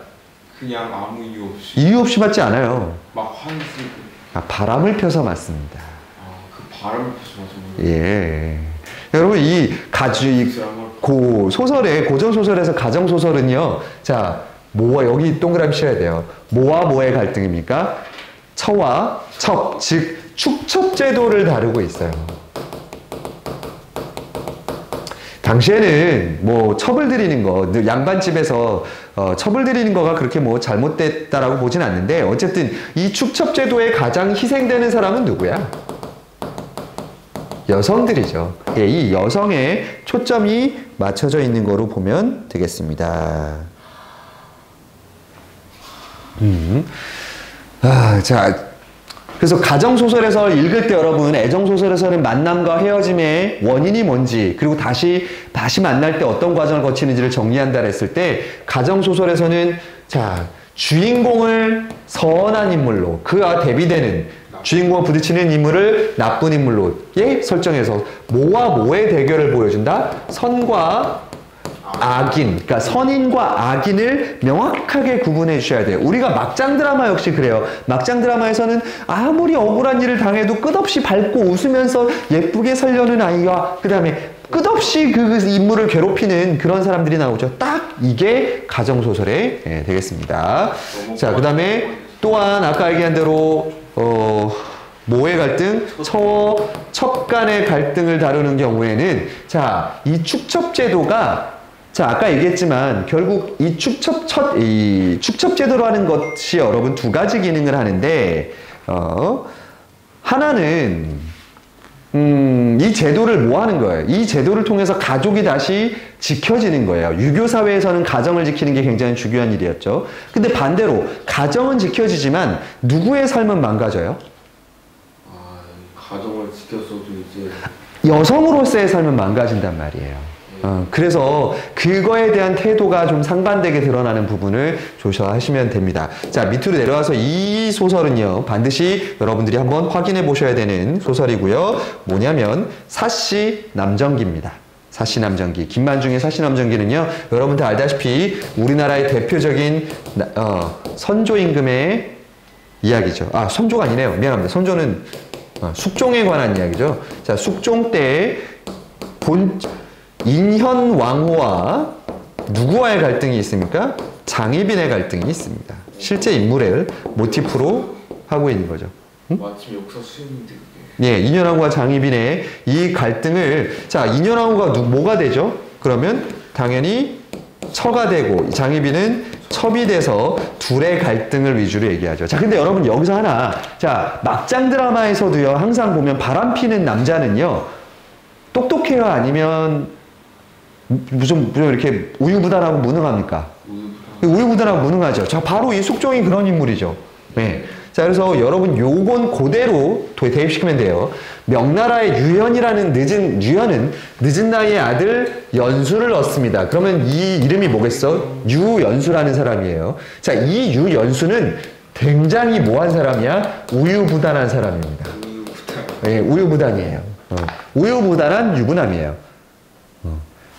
그냥 아무 이유 없이. 이유 없이 맞지 않아요. 막 화내고. 바람을 펴서 맞습니다. 그 바람을 펴서 맞는. 예. 여러분, 고전 소설에서 가정 소설은요. 자, 여기 동그라미 씌워야 돼요. 뭐와 뭐의 갈등입니까? 처와 첩, 즉 축첩 제도를 다루고 있어요. 당시에는 첩을 들이는 거, 양반집에서 첩을 들이는 거가 그렇게 잘못됐다라고 보진 않는데, 어쨌든 이 축첩제도에 가장 희생되는 사람은 누구야? 여성들이죠. 예, 이 여성의 초점이 맞춰져 있는 거로 보면 되겠습니다. 자, 그래서 가정소설에서 읽을 때 여러분, 애정소설에서는 만남과 헤어짐의 원인이 뭔지, 그리고 다시 만날 때 어떤 과정을 거치는지를 정리한다 했을 때, 가정소설에서는, 자, 주인공을 선한 인물로, 그와 대비되는 주인공과 부딪히는 인물을 나쁜 인물로 설정해서 모와 모의 대결을 보여준다. 선과 악인, 그러니까 선인과 악인을 명확하게 구분해 주셔야 돼요. 우리가 막장 드라마 역시 그래요. 막장 드라마에서는 아무리 억울한 일을 당해도 끝없이 밝고 웃으면서 예쁘게 살려는 아이와 그 다음에 끝없이 그 인물을 괴롭히는 그런 사람들이 나오죠. 딱 이게 가정소설에 되겠습니다. 자, 그 다음에 또한 아까 얘기한 대로 모의 갈등, 처, 첩간의 갈등을 다루는 경우에는 자, 이 축첩제도가 자, 아까 얘기했지만 결국 이 축첩제도라는 것이 여러분 두 가지 기능을 하는데 하나는 이 제도를 뭐 하는 거예요? 이 제도를 통해서 가족이 다시 지켜지는 거예요. 유교 사회에서는 가정을 지키는 게 굉장히 중요한 일이었죠. 근데 반대로 가정은 지켜지지만 누구의 삶은 망가져요? 가정을 지켰어도 이제 여성으로서의 삶은 망가진단 말이에요. 그래서 그거에 대한 태도가 좀 상반되게 드러나는 부분을 조심하시면 됩니다. 자, 밑으로 내려와서 이 소설은요, 반드시 여러분들이 한번 확인해 보셔야 되는 소설이고요. 뭐냐면 사시 남정기입니다. 사시 남정기. 김만중의 사시 남정기는요, 여러분 다 알다시피 우리나라의 대표적인 선조 임금의 이야기죠. 아, 선조가 아니네요. 미안합니다. 선조는 숙종에 관한 이야기죠. 자, 숙종 때 인현왕후와 누구와의 갈등이 있습니까? 장희빈의 갈등이 있습니다. 실제 인물을 모티프로 하고 있는 거죠. 마침 역사 수행인데 그게. 예, 인현왕후와 장희빈의 이 갈등을 자, 인현왕후가 뭐가 되죠? 그러면 당연히 처가 되고 장희빈은 첩이 돼서 둘의 갈등을 위주로 얘기하죠. 자, 근데 여러분 여기서 하나 자, 막장 드라마에서도요, 항상 보면 바람 피는 남자는요, 똑똑해요? 아니면 무슨 이렇게 우유부단하고 무능합니까? 우유부단하고 무능하죠. 자, 바로 이 숙종이 그런 인물이죠. 네. 자, 그래서 여러분 요건 그대로 대입시키면 돼요. 명나라의 유현이라는 유현은 늦은 나이에 아들 연수를 얻습니다. 그러면 이 이름이 뭐겠어? 유연수라는 사람이에요. 자, 이 유연수는 굉장히 뭐한 사람이야? 우유부단한 사람입니다. 네, 우유부단이에요. 우유부단한 유부남이에요.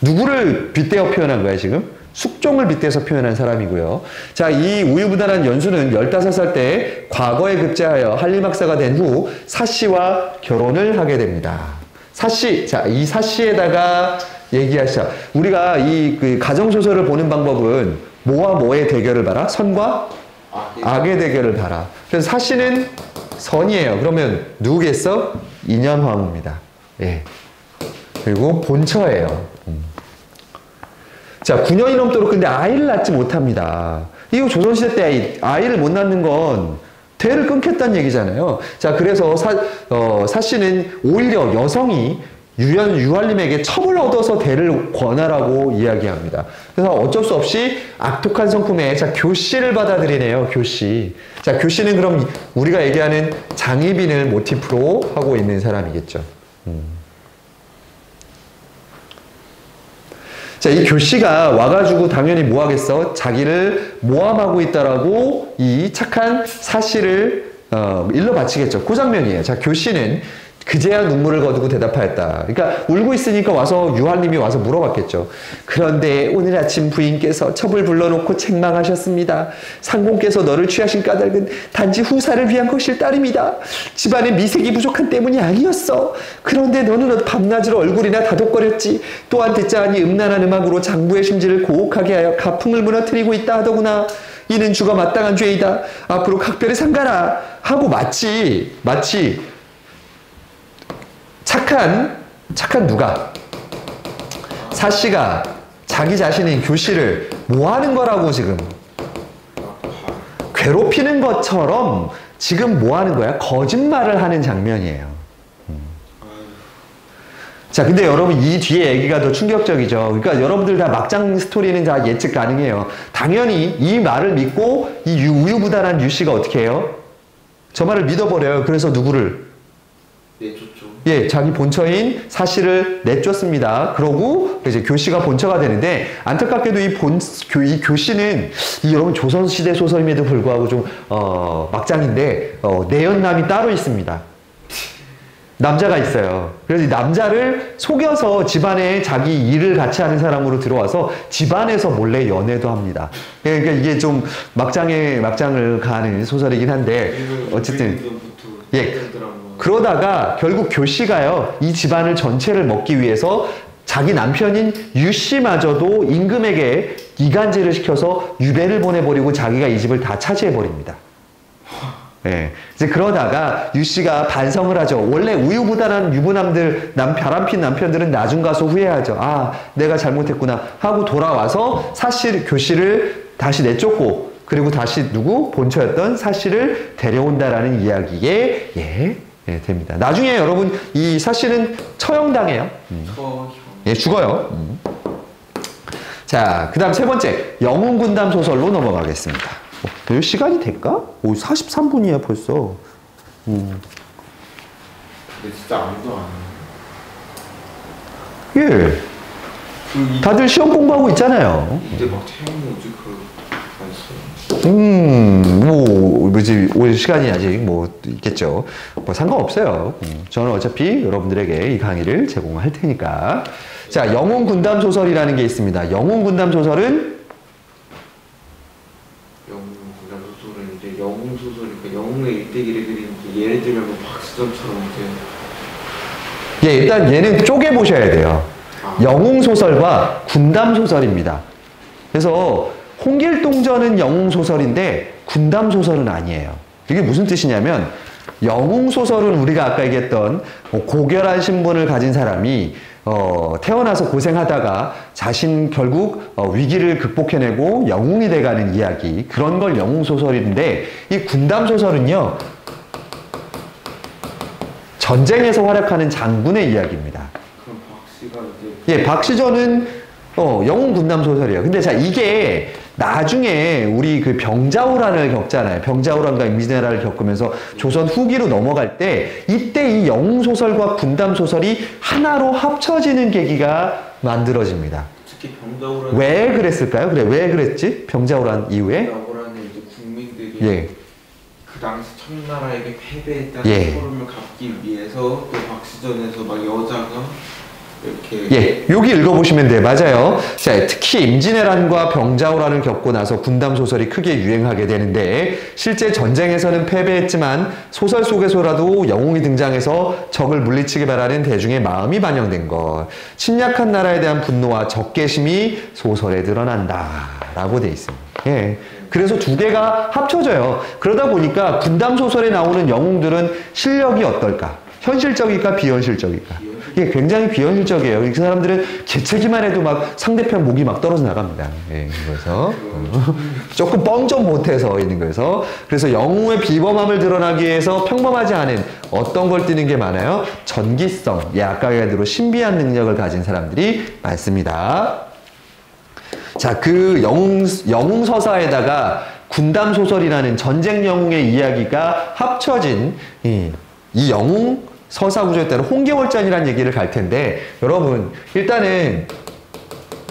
누구를 빗대어 표현한 거야, 지금? 숙종을 빗대서 표현한 사람이고요. 자, 이 우유부단한 연수는 15살 때 과거에 급제하여 한림학사가 된 후 사씨와 결혼을 하게 됩니다. 사씨, 자, 이 사씨에다가 얘기하시자. 우리가 이 가정소설을 보는 방법은 뭐와 뭐의 대결을 봐라? 선과 악의 대결을 봐라. 그래서 사씨는 선이에요. 그러면 누구겠어? 인현왕후입니다. 예. 그리고 본처예요. 자, 9년이 넘도록 근데 아이를 낳지 못합니다. 이거 조선시대 때 아이를 못 낳는 건 대를 끊겠다는 얘기잖아요. 자, 그래서 사씨는 오히려 여성이 유한림에게 첩을 얻어서 대를 권하라고 이야기합니다. 그래서 어쩔 수 없이 악독한 성품에 자, 교씨를 받아들이네요. 교씨. 자, 교씨는 그럼 우리가 얘기하는 장희빈을 모티프로 하고 있는 사람이겠죠. 자, 이 교씨가 와가지고 당연히 뭐 하겠어? 자기를 모함하고 있다라고 이 착한 사씨를 일러 바치겠죠. 그 장면이에요. 자, 교씨는 그제야 눈물을 거두고 대답하였다. 그러니까 울고 있으니까 와서 유한림이 와서 물어봤겠죠. 그런데 오늘 아침 부인께서 첩을 불러놓고 책망하셨습니다. 상공께서 너를 취하신 까닭은 단지 후사를 위한 것일 따름이다. 집안에 미색이 부족한 때문이 아니었어. 그런데 너는 밤낮으로 얼굴이나 다독거렸지. 또한 듣자 하니 음란한 음악으로 장부의 심지를 고혹하게 하여 가풍을 무너뜨리고 있다 하더구나. 이는 주가 마땅한 죄이다. 앞으로 각별히 삼가라. 하고 마치 착한 누가? 사씨가 자기 자신인 교씨를 뭐 하는 거라고 지금? 괴롭히는 것처럼 지금 뭐 하는 거야? 거짓말을 하는 장면이에요. 자, 근데 여러분 이 뒤에 얘기가 더 충격적이죠. 그러니까 여러분들 다 막장 스토리는 다 예측 가능해요. 당연히 이 말을 믿고 이 우유부단한 유씨가 어떻게 해요? 저 말을 믿어버려요. 그래서 누구를? 내쫓죠. 예, 자기 본처인 사씨를 내쫓습니다. 그러고 이제 교씨가 본처가 되는데 안타깝게도 이 교씨는 여러분 조선시대 소설임에도 불구하고 좀 막장인데 내연남이 따로 있습니다. 남자가 있어요. 그래서 이 남자를 속여서 집안에 자기 일을 같이 하는 사람으로 들어와서 집안에서 몰래 연애도 합니다. 그러니까 이게 좀 막장을 가는 소설이긴 한데 어쨌든 예. 그러다가 결국 교씨가요, 이 집안을 전체를 먹기 위해서 자기 남편인 유씨마저도 임금에게 이간질을 시켜서 유배를 보내버리고 자기가 이 집을 다 차지해버립니다. 예. 이제 그러다가 유씨가 반성을 하죠. 원래 우유부단한 유부남들, 바람핀 남편들은 나중 가서 후회하죠. 아, 내가 잘못했구나 하고 돌아와서 교씨를 다시 내쫓고, 그리고 다시 본처였던 사씨를 데려온다라는 이야기에 됩니다. 나중에 여러분 이 사씨는 처형당해요. 예, 죽어요. 자, 그 다음 세 번째 영웅군담 소설로 넘어가겠습니다. 시간이 될까? 43분이야 벌써. 근데 진짜 아무도 안 해. 예. 다들 시험 공부하고 있잖아요. 이제 막 채용이 오지 올 시간이 아직 있겠죠. 상관없어요. 저는 어차피 여러분들에게 이 강의를 제공할 테니까. 자, 영웅군담 소설이라는 게 있습니다. 영웅군담 소설은 이제 영웅 소설이니까 영웅의 일대기를 그리는 게 예를 들면 박수전처럼 이제 일단 얘는 쪼개 보셔야 돼요. 영웅 소설과 군담 소설입니다. 그래서 홍길동전은 영웅 소설인데 군담 소설은 아니에요. 이게 무슨 뜻이냐면 영웅 소설은 우리가 아까 얘기했던 고결한 신분을 가진 사람이 태어나서 고생하다가 자신 결국 위기를 극복해내고 영웅이 돼가는 이야기, 그런 걸 영웅 소설인데, 이 군담 소설은요 전쟁에서 활약하는 장군의 이야기입니다. 그럼 박씨가 이제 박시전은 영웅 군담 소설이에요. 근데 자, 이게 나중에 우리 그 병자호란을 겪잖아요. 병자호란과 임진왜란을 겪으면서 조선 후기로 넘어갈 때, 이때 이 영웅 소설과 군담 소설이 하나로 합쳐지는 계기가 만들어집니다. 특히 병자호란 왜 그랬을까요? 왜 그랬지? 병자호란 이후에? 병자호란은 이제 국민들이 그 당시 청나라에게 패배했다는 소름을 갚기 위해서 또 박시전에서 막 여자가 이렇게 여기 읽어보시면 돼요. 맞아요. 자, 특히 임진왜란과 병자호란을 겪고 나서 군담 소설이 크게 유행하게 되는데, 실제 전쟁에서는 패배했지만 소설 속에서라도 영웅이 등장해서 적을 물리치기 바라는 대중의 마음이 반영된 것, 침략한 나라에 대한 분노와 적개심이 소설에 드러난다라고 돼 있습니다. 그래서 두 개가 합쳐져요. 그러다 보니까 군담 소설에 나오는 영웅들은 실력이 어떨까? 현실적일까? 비현실적일까? 이게 굉장히 비현실적이에요. 이 사람들은 개체기만 해도 막 상대편 목이 막 떨어져 나갑니다. 그래서 조금 뻥 좀 못해서 있는 거여서, 그래서 영웅의 비범함을 드러나기 위해서 평범하지 않은 어떤 걸 띠는 게 많아요? 전기성, 아까 얘기대로 신비한 능력을 가진 사람들이 많습니다. 자, 그 영웅 서사에다가 군담 소설이라는 전쟁 영웅의 이야기가 합쳐진 이 영웅 서사 구조에 따른 홍계월전이라는 얘기를 갈 텐데, 여러분 일단은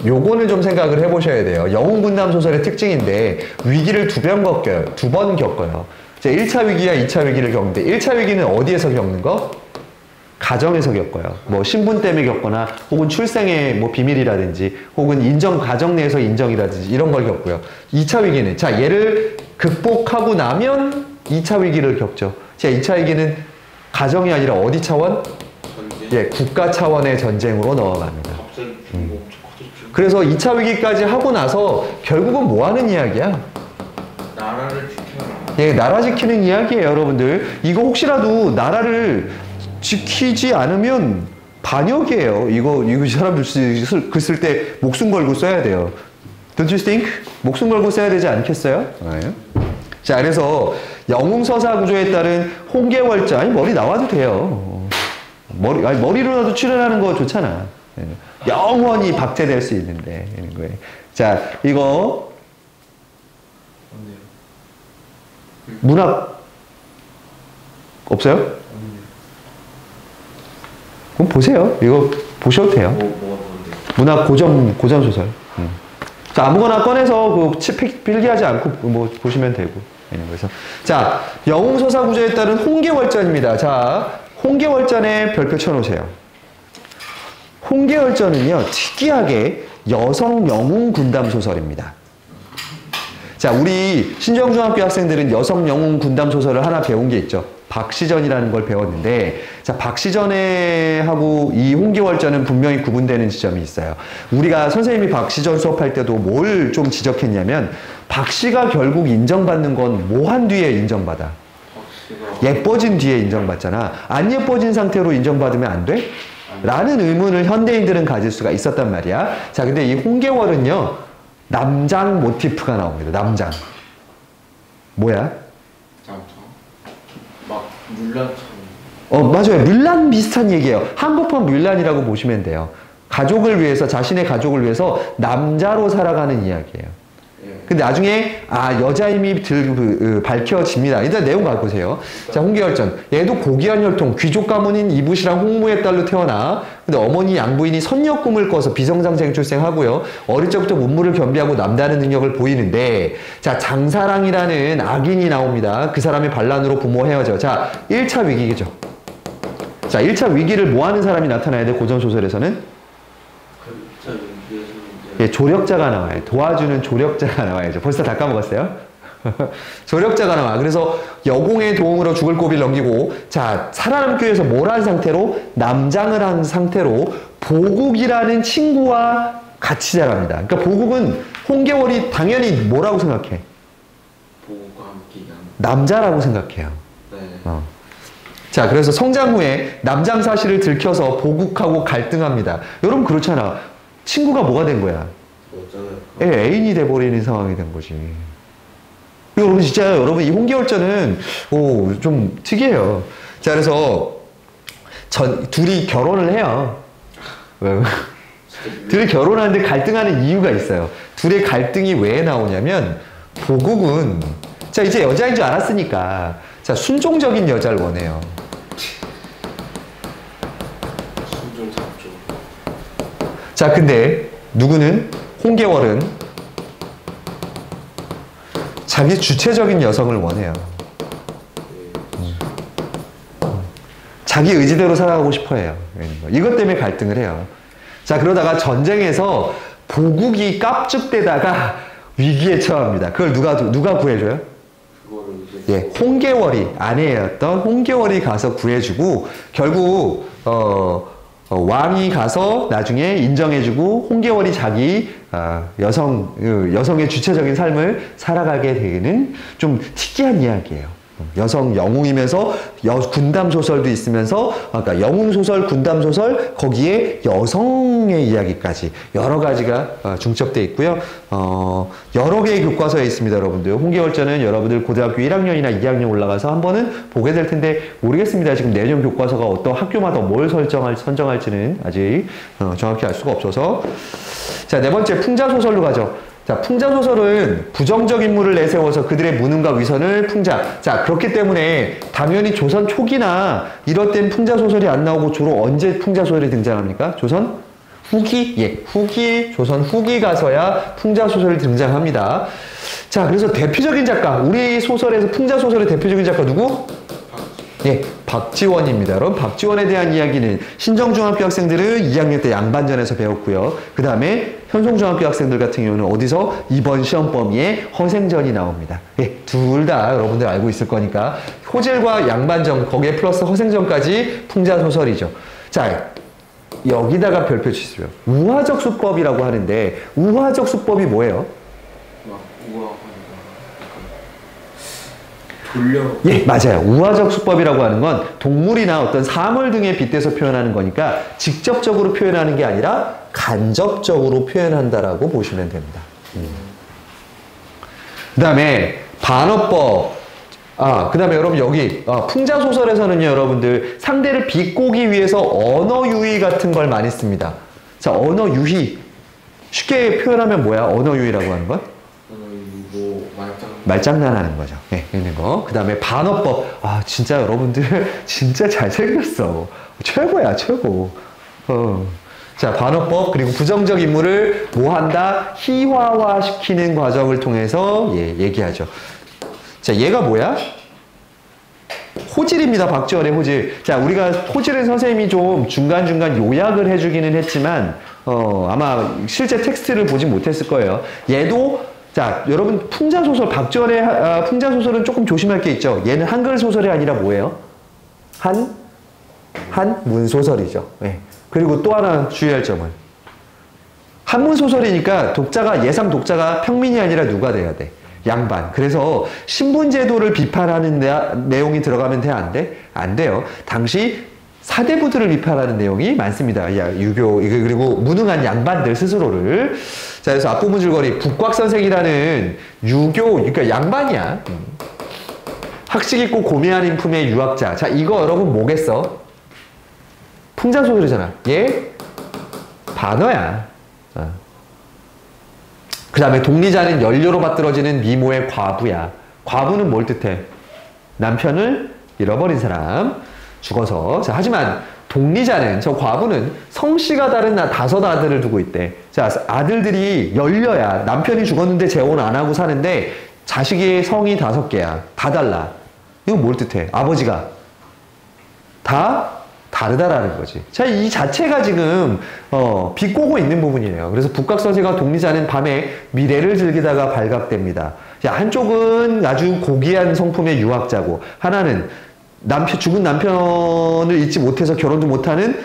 요거는 좀 생각을 해보셔야 돼요. 영웅 군담 소설의 특징인데 위기를 두 번 겪어요. 1차 위기와 2차 위기를 겪는데, 1차 위기는 어디에서 겪는 거? 가정에서 겪어요. 신분 때문에 겪거나, 혹은 출생의 비밀이라든지, 혹은 가정 내에서 인정이라든지 이런 걸 겪고요. 2차 위기는, 얘를 극복하고 나면 2차 위기를 겪죠. 2차 위기는 가정이 아니라 어디 차원? 전쟁. 국가 차원의 전쟁으로 넘어갑니다. 그래서 2차 위기까지 하고 나서 결국은 뭐 하는 이야기야? 나라를 지켜라. 나라 지키는 이야기예요, 여러분들. 이거 혹시라도 나라를 지키지 않으면 반역이에요. 이거 사람들 글 쓸 때 목숨 걸고 써야 돼요. Don't you think? 목숨 걸고 써야 되지 않겠어요? 자, 그래서 영웅서사 구조에 따른 홍계월전, 머리 나와도 돼요. 머리로라도 출연하는 거 좋잖아. 영원히 박제될 수 있는데. 자, 이거 문학 없어요? 그럼 보세요. 이거 보셔도 돼요. 뭐가 뭔데? 문학 고전 소설. 자, 아무거나 꺼내서 필기하지 않고 뭐 보시면 되고. 그래서 자, 영웅서사 구조에 따른 홍계월전입니다. 자, 홍계월전에 별표 쳐놓으세요. 홍계월전은요, 특이하게 여성 영웅 군담 소설입니다. 자, 우리 신정중학교 학생들은 여성 영웅 군담 소설을 하나 배운 게 있죠. 박시전이라는 걸 배웠는데, 자, 박시전에 하고 이 홍계월전은 분명히 구분되는 지점이 있어요. 우리가 선생님이 박시전 수업할 때도 뭘 좀 지적했냐면, 박씨가 결국 인정받는 건 뭐 한 뒤에 인정받아? 예뻐진 뒤에 인정받잖아. 안 예뻐진 상태로 인정받으면 안 돼? 라는 의문을 현대인들은 가질 수가 있었단 말이야. 자, 근데 이 홍계월은요, 남장 모티프가 나옵니다. 남장. 뭐야? 막 물란처럼. 맞아요. 물란 비슷한 얘기예요. 한국판 물란이라고 보시면 돼요. 가족을 위해서, 자신의 가족을 위해서 남자로 살아가는 이야기예요. 근데 나중에 여자임이 밝혀집니다. 일단 내용 가 보세요. 자, 홍계월전. 얘도 고귀한 혈통, 귀족 가문인 이붓이랑 홍무의 딸로 태어나. 근데 어머니 양부인이 선녀 꿈을 꿔서 비성장생 출생하고요. 어릴 적부터 문무를 겸비하고 남다른 능력을 보이는데, 자, 장사랑이라는 악인이 나옵니다. 그 사람의 반란으로 부모 헤어져. 자, 1차 위기죠. 자, 1차 위기를 뭐 하는 사람이 나타나야 돼? 고전소설에서는? 예, 조력자가 나와요. 도와주는 조력자가 나와야죠. 벌써 다 까먹었어요? 조력자가 나와. 그래서 여공의 도움으로 죽을 고비를 넘기고, 자, 살아남기 위해서 뭘 한 상태로? 남장을 한 상태로 보국이라는 친구와 같이 자랍니다. 그러니까 보국은 홍계월이 당연히 뭐라고 생각해? 보국과 함께 남자라고 생각해요. 네. 자, 그래서 성장 후에 남장 사실을 들켜서 보국하고 갈등합니다. 여러분 그렇잖아. 친구가 뭐가 된 거야? 애인이 돼버리는 상황이 된 거지. 여러분 진짜 여러분 이 홍계월전은 좀 특이해요. 자, 그래서 둘이 결혼을 해요. 둘이 결혼하는데 갈등하는 이유가 있어요. 둘의 갈등이 왜 나오냐면, 보국은 자, 이제 여자인 줄 알았으니까, 자, 순종적인 여자를 원해요. 자, 근데 누구는? 홍계월은 자기 주체적인 여성을 원해요. 자기 의지대로 살아가고 싶어 해요. 이것 때문에 갈등을 해요. 자, 그러다가 전쟁에서 보국이 깝죽대다가 위기에 처합니다. 그걸 누가 구해줘요? 예, 홍계월이, 아내였던 홍계월이 가서 구해주고, 결국 왕이 가서 나중에 인정해주고 홍계월이 자기 여성의 주체적인 삶을 살아가게 되는 좀 특이한 이야기예요. 여성 영웅이면서 군담 소설도 있으면서, 그러니까 영웅 소설, 군담 소설, 거기에 여성의 이야기까지 여러 가지가 중첩되어 있고요. 여러 개의 교과서에 있습니다, 여러분들. 홍계월전은 여러분들 고등학교 1학년이나 2학년 올라가서 한 번은 보게 될 텐데 모르겠습니다. 지금 내년 교과서가 어떤 학교마다 뭘 선정할지는 아직 정확히 알 수가 없어서. 자, 네 번째 풍자소설로 가죠. 자, 풍자소설은 부정적 인물을 내세워서 그들의 무능과 위선을 풍자. 자, 그렇기 때문에 당연히 조선 초기나 이럴 땐 풍자소설이 안 나오고 주로 언제 풍자소설이 등장합니까? 조선 후기? 예, 후기, 조선 후기 가서야 풍자소설이 등장합니다. 자, 그래서 대표적인 작가, 우리 소설에서 풍자소설의 대표적인 작가 누구? 예, 박지원입니다. 여러분, 박지원에 대한 이야기는 신정중학교 학생들은 2학년 때 양반전에서 배웠고요. 그 다음에 현송중학교 학생들 같은 경우는 어디서? 이번 시험 범위에 허생전이 나옵니다. 예, 둘 다 여러분들 알고 있을 거니까. 호젤과 양반전, 거기에 플러스 허생전까지 풍자소설이죠. 자, 여기다가 별표 치세요. 우화적 수법이라고 하는데, 우화적 수법이 뭐예요? 예, 맞아요. 우화적 수법이라고 하는 건 동물이나 어떤 사물 등에 빗대서 표현하는 거니까 직접적으로 표현하는 게 아니라 간접적으로 표현한다라고 보시면 됩니다. 그 다음에 반어법. 그 다음에 여러분 여기 풍자소설에서는요, 여러분들 상대를 비꼬기 위해서 언어 유희 같은 걸 많이 씁니다. 자, 언어 유희. 쉽게 표현하면 뭐야? 언어 유희라고 하는 건? 뭐 만약장 말장난하는 거죠. 예, 있는 거. 그 다음에 반어법. 아, 진짜 여러분들 진짜 잘생겼어. 최고야, 최고. 자, 반어법. 그리고 부정적 인물을 뭐 한다? 희화화시키는 과정을 통해서 얘기하죠. 자, 얘가 뭐야? 호질입니다. 박지원의 호질. 자, 우리가 호질은 선생님이 좀 중간중간 요약을 해주기는 했지만, 아마 실제 텍스트를 보진 못했을 거예요. 얘도, 자, 여러분, 풍자소설, 박지원의 풍자소설은 조금 조심할 게 있죠. 얘는 한글 소설이 아니라 뭐예요? 한문소설이죠. 네. 그리고 또 하나 주의할 점은, 한문소설이니까 예상 독자가 평민이 아니라 누가 돼야 돼? 양반. 그래서 신분제도를 비판하는 내용이 들어가면 돼? 안 돼? 안 돼요. 당시 사대부들을 비판하는 내용이 많습니다. 유교, 그리고 무능한 양반들 스스로를. 자, 그래서 앞부분 줄거리, 북곽선생이라는 유교, 그러니까 양반이야. 학식 있고 고매한 인품의 유학자. 자, 이거 여러분 뭐겠어? 풍자소설이잖아. 얘 반어야. 그 다음에 독리자는 연료로 받들어지는 미모의 과부야. 과부는 뭘 뜻해? 남편을 잃어버린 사람. 죽어서. 자, 하지만 독리자는, 저 과부는 성씨가 다른 5 아들을 두고 있대. 자, 아들들이 연료야. 남편이 죽었는데 재혼 안 하고 사는데 자식의 성이 5개야. 다 달라. 이건 뭘 뜻해? 아버지가 다 다르다라는 거지. 자, 이 자체가 지금 비꼬고 있는 부분이에요. 그래서 북각선생과 독리자는 밤에 미래를 즐기다가 발각됩니다. 자, 한쪽은 아주 고귀한 성품의 유학자고, 하나는 죽은 남편을 잊지 못해서 결혼도 못하는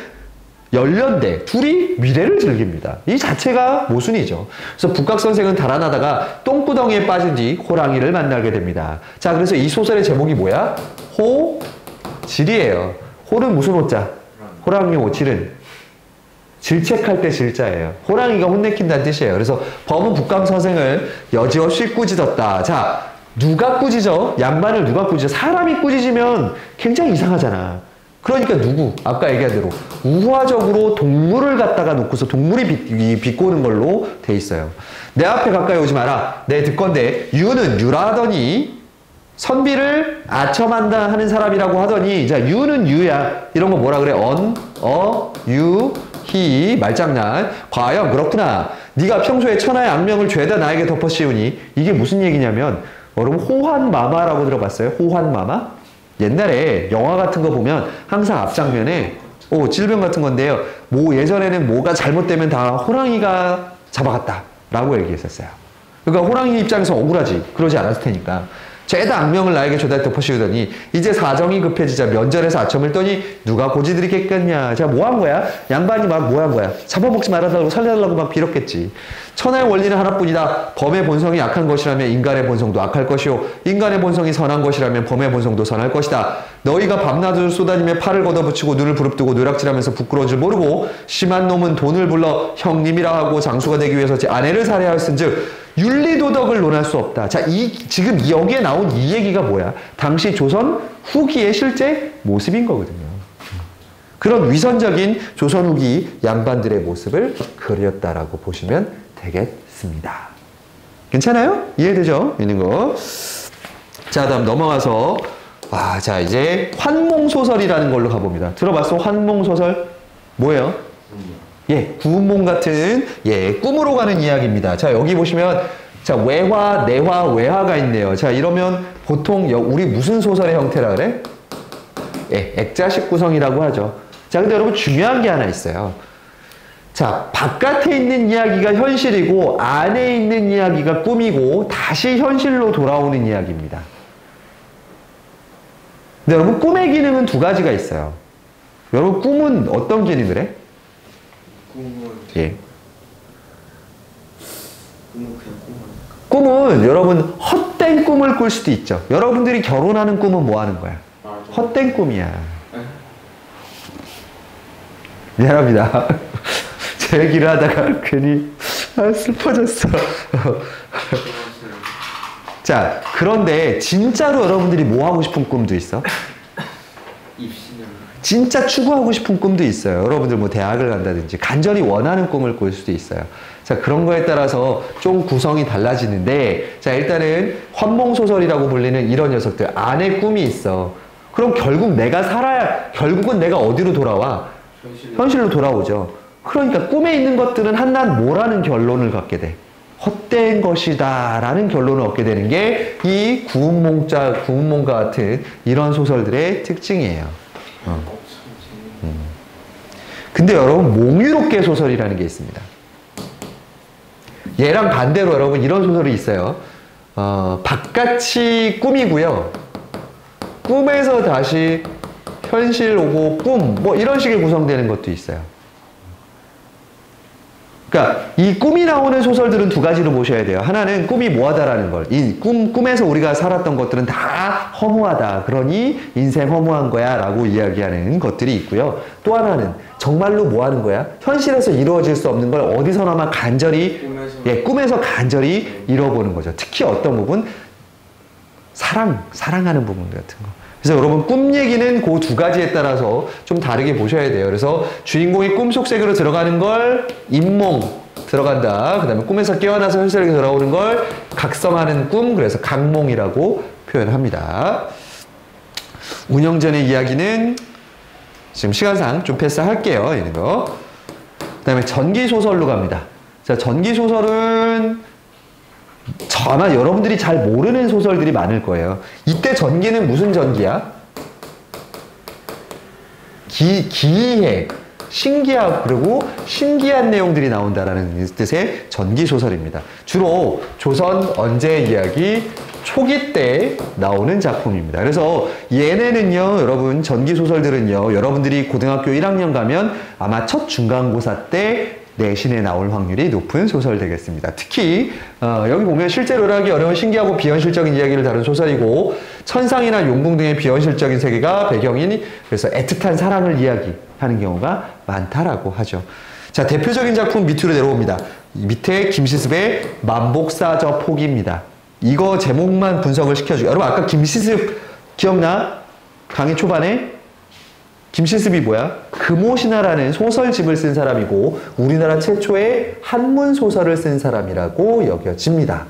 연련대. 둘이 미래를 즐깁니다. 이 자체가 모순이죠. 그래서 북각선생은 달아나다가 똥구덩이에 빠진 뒤 호랑이를 만나게 됩니다. 자, 그래서 이 소설의 제목이 뭐야? 호질이에요. 호는 무슨 호자? 호랑이 호, 질은? 질책할 때 질자예요. 호랑이가 혼내킨다는 뜻이에요. 그래서 범은 북각선생을 여지없이 꾸짖었다. 자, 누가 꾸짖어? 양반을 누가 꾸짖어? 사람이 꾸짖으면 굉장히 이상하잖아. 그러니까 누구? 아까 얘기한 대로 우화적으로 동물을 갖다가 놓고서 동물이 비꼬는 걸로 돼 있어요. 내 앞에 가까이 오지 마라. 내 듣건대 유는 유라하더니 선비를 아첨한다 하는 사람이라고 하더니, 자, 유는 유야. 이런 거 뭐라 그래? 유, 히, 말장난. 과연 그렇구나. 네가 평소에 천하의 악명을 죄다 나에게 덮어 씌우니. 이게 무슨 얘기냐면, 여러분 호환마마라고 들어봤어요? 호환마마? 옛날에 영화 같은 거 보면 항상 앞장면에 질병 같은 건데요. 예전에는 뭐가 잘못되면 다 호랑이가 잡아갔다 라고 얘기했었어요. 그러니까 호랑이 입장에서 억울하지. 그러지 않았을 테니까. 죄다 악명을 나에게 죄다 덮어씌우더니 이제 사정이 급해지자 면전에서 아첨을 떠니 누가 고지드리겠겠냐. 자, 뭐 한 거야? 양반이 막 뭐 한 거야? 잡아먹지 말아달라고 살려달라고 막 빌었겠지. 천하의 원리는 하나뿐이다. 범의 본성이 악한 것이라면 인간의 본성도 악할 것이요, 인간의 본성이 선한 것이라면 범의 본성도 선할 것이다. 너희가 밤낮을 쏟아내며 팔을 걷어붙이고 눈을 부릅뜨고 뇌락질하면서 부끄러운 줄 모르고 심한 놈은 돈을 불러 형님이라 하고 장수가 되기 위해서 아내를 살해하였은즉 윤리도덕을 논할 수 없다. 자, 지금 여기에 나온 이 얘기가 뭐야? 당시 조선 후기의 실제 모습인 거거든요. 그런 위선적인 조선 후기 양반들의 모습을 그렸다라고 보시면 되겠습니다. 괜찮아요? 이해되죠? 있는 거. 자, 다음 넘어가서 자, 이제 환몽소설이라는 걸로 가봅니다. 들어봤어? 환몽소설? 뭐예요? 구운몽 같은, 꿈으로 가는 이야기입니다. 자, 여기 보시면, 자, 외화, 내화, 외화가 있네요. 자, 이러면 보통 우리 무슨 소설의 형태라 그래? 액자식 구성이라고 하죠. 자, 근데 여러분 중요한 게 하나 있어요. 자, 바깥에 있는 이야기가 현실이고, 안에 있는 이야기가 꿈이고, 다시 현실로 돌아오는 이야기입니다. 근데 여러분, 꿈의 기능은 2가지가 있어요. 여러분, 꿈은 어떤 기능을 해? 꿈은 여러분 헛된 꿈을 꿀 수도 있죠. 여러분들이 결혼하는 꿈은 뭐 하는 거야? 헛된 꿈이야. 미안합니다. 제 얘기를 하다가 괜히 슬퍼졌어. 자, 그런데 진짜로 여러분들이 뭐 하고 싶은 꿈도 있어? 입시는 진짜 추구하고 싶은 꿈도 있어요. 여러분들 뭐 대학을 간다든지 간절히 원하는 꿈을 꿀 수도 있어요. 자, 그런 거에 따라서 좀 구성이 달라지는데, 자, 일단은 환몽소설이라고 불리는 이런 녀석들 안에 꿈이 있어. 그럼 결국 내가 살아야, 결국은 내가 어디로 돌아와? 현실로 돌아오죠. 그러니까 꿈에 있는 것들은 한낱 뭐라는 결론을 갖게 돼. 헛된 것이다 라는 결론을 얻게 되는 게 이 구운몽과 같은 이런 소설들의 특징이에요. 근데 여러분, 몽유롭게 소설이라는 게 있습니다. 얘랑 반대로 여러분 이런 소설이 있어요. 바깥이 꿈이고요. 꿈에서 다시 현실 오고 꿈, 뭐 이런 식의 구성되는 것도 있어요. 그러니까 이 꿈이 나오는 소설들은 두 가지로 보셔야 돼요. 하나는 꿈이 뭐하다라는 걸. 이 꿈에서 우리가 살았던 것들은 다 허무하다. 그러니 인생 허무한 거야 라고 이야기하는 것들이 있고요. 또 하나는 정말로 뭐하는 거야? 현실에서 이루어질 수 없는 걸 어디서나마 간절히 꿈에서 간절히 이뤄보는 거죠. 특히 어떤 부분? 사랑하는 부분 같은 거. 그래서 여러분 꿈 얘기는 그 두 가지에 따라서 좀 다르게 보셔야 돼요. 그래서 주인공이 꿈속 세계로 들어가는 걸 인몽 들어간다. 그 다음에 꿈에서 깨어나서 현실에게 돌아오는 걸 각성하는 꿈, 그래서 각몽이라고 표현합니다. 운영전의 이야기는 지금 시간상 좀 패스할게요. 이런 거. 그 다음에 전기소설로 갑니다. 자, 전기소설은 아마 여러분들이 잘 모르는 소설들이 많을 거예요. 이때 전기는 무슨 전기야? 기이해, 신기하고 그리고 신기한 내용들이 나온다라는 뜻의 전기소설입니다. 주로 조선 언제 이야기 초기 때 나오는 작품입니다. 그래서 얘네는요, 여러분 전기소설들은요, 여러분들이 고등학교 1학년 가면 아마 첫 중간고사 때 내신에 나올 확률이 높은 소설 되겠습니다. 특히 여기 보면 실제로 일하기 어려운 신기하고 비현실적인 이야기를 다룬 소설이고 천상이나 용궁 등의 비현실적인 세계가 배경인, 그래서 애틋한 사랑을 이야기하는 경우가 많다라고 하죠. 자, 대표적인 작품 밑으로 내려옵니다. 밑에 김시습의 만복사저 포기입니다. 이거 제목만 분석을 시켜주고, 여러분 아까 김시습 기억나? 강의 초반에 김시습이 뭐야? 금오신화라는 소설집을 쓴 사람이고 우리나라 최초의 한문 소설을 쓴 사람이라고 여겨집니다.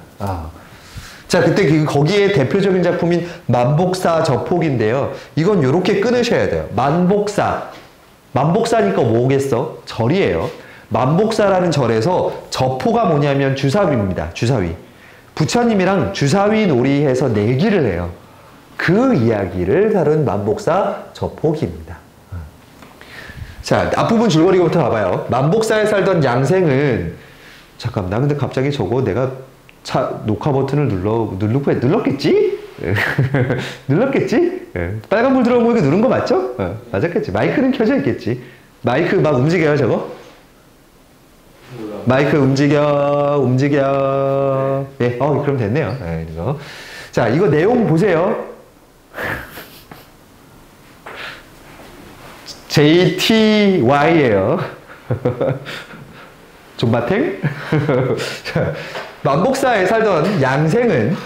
자, 그때 거기에 대표적인 작품인 만복사 저폭인데요. 이건 이렇게 끊으셔야 돼요. 만복사니까 뭐겠어? 절이에요. 만복사라는 절에서 저포가 뭐냐면 주사위입니다. 주사위. 부처님이랑 주사위 놀이해서 내기를 해요. 그 이야기를 다룬 만복사 저폭입니다. 자, 앞부분 줄거리부터 봐봐요. 만복사에 살던 양생은, 잠깐만, 나 근데 갑자기 저거 내가 녹화 버튼을 눌렀겠지? 눌렀겠지? 빨간불 들어오고 누른 거 맞죠? 맞았겠지. 마이크는 켜져 있겠지. 마이크 막 움직여요, 저거? 마이크 움직여. 예, 그럼 됐네요. 이거. 자, 이거 내용 보세요. JTY예요. 존바탱? 만복사에 살던 양생은,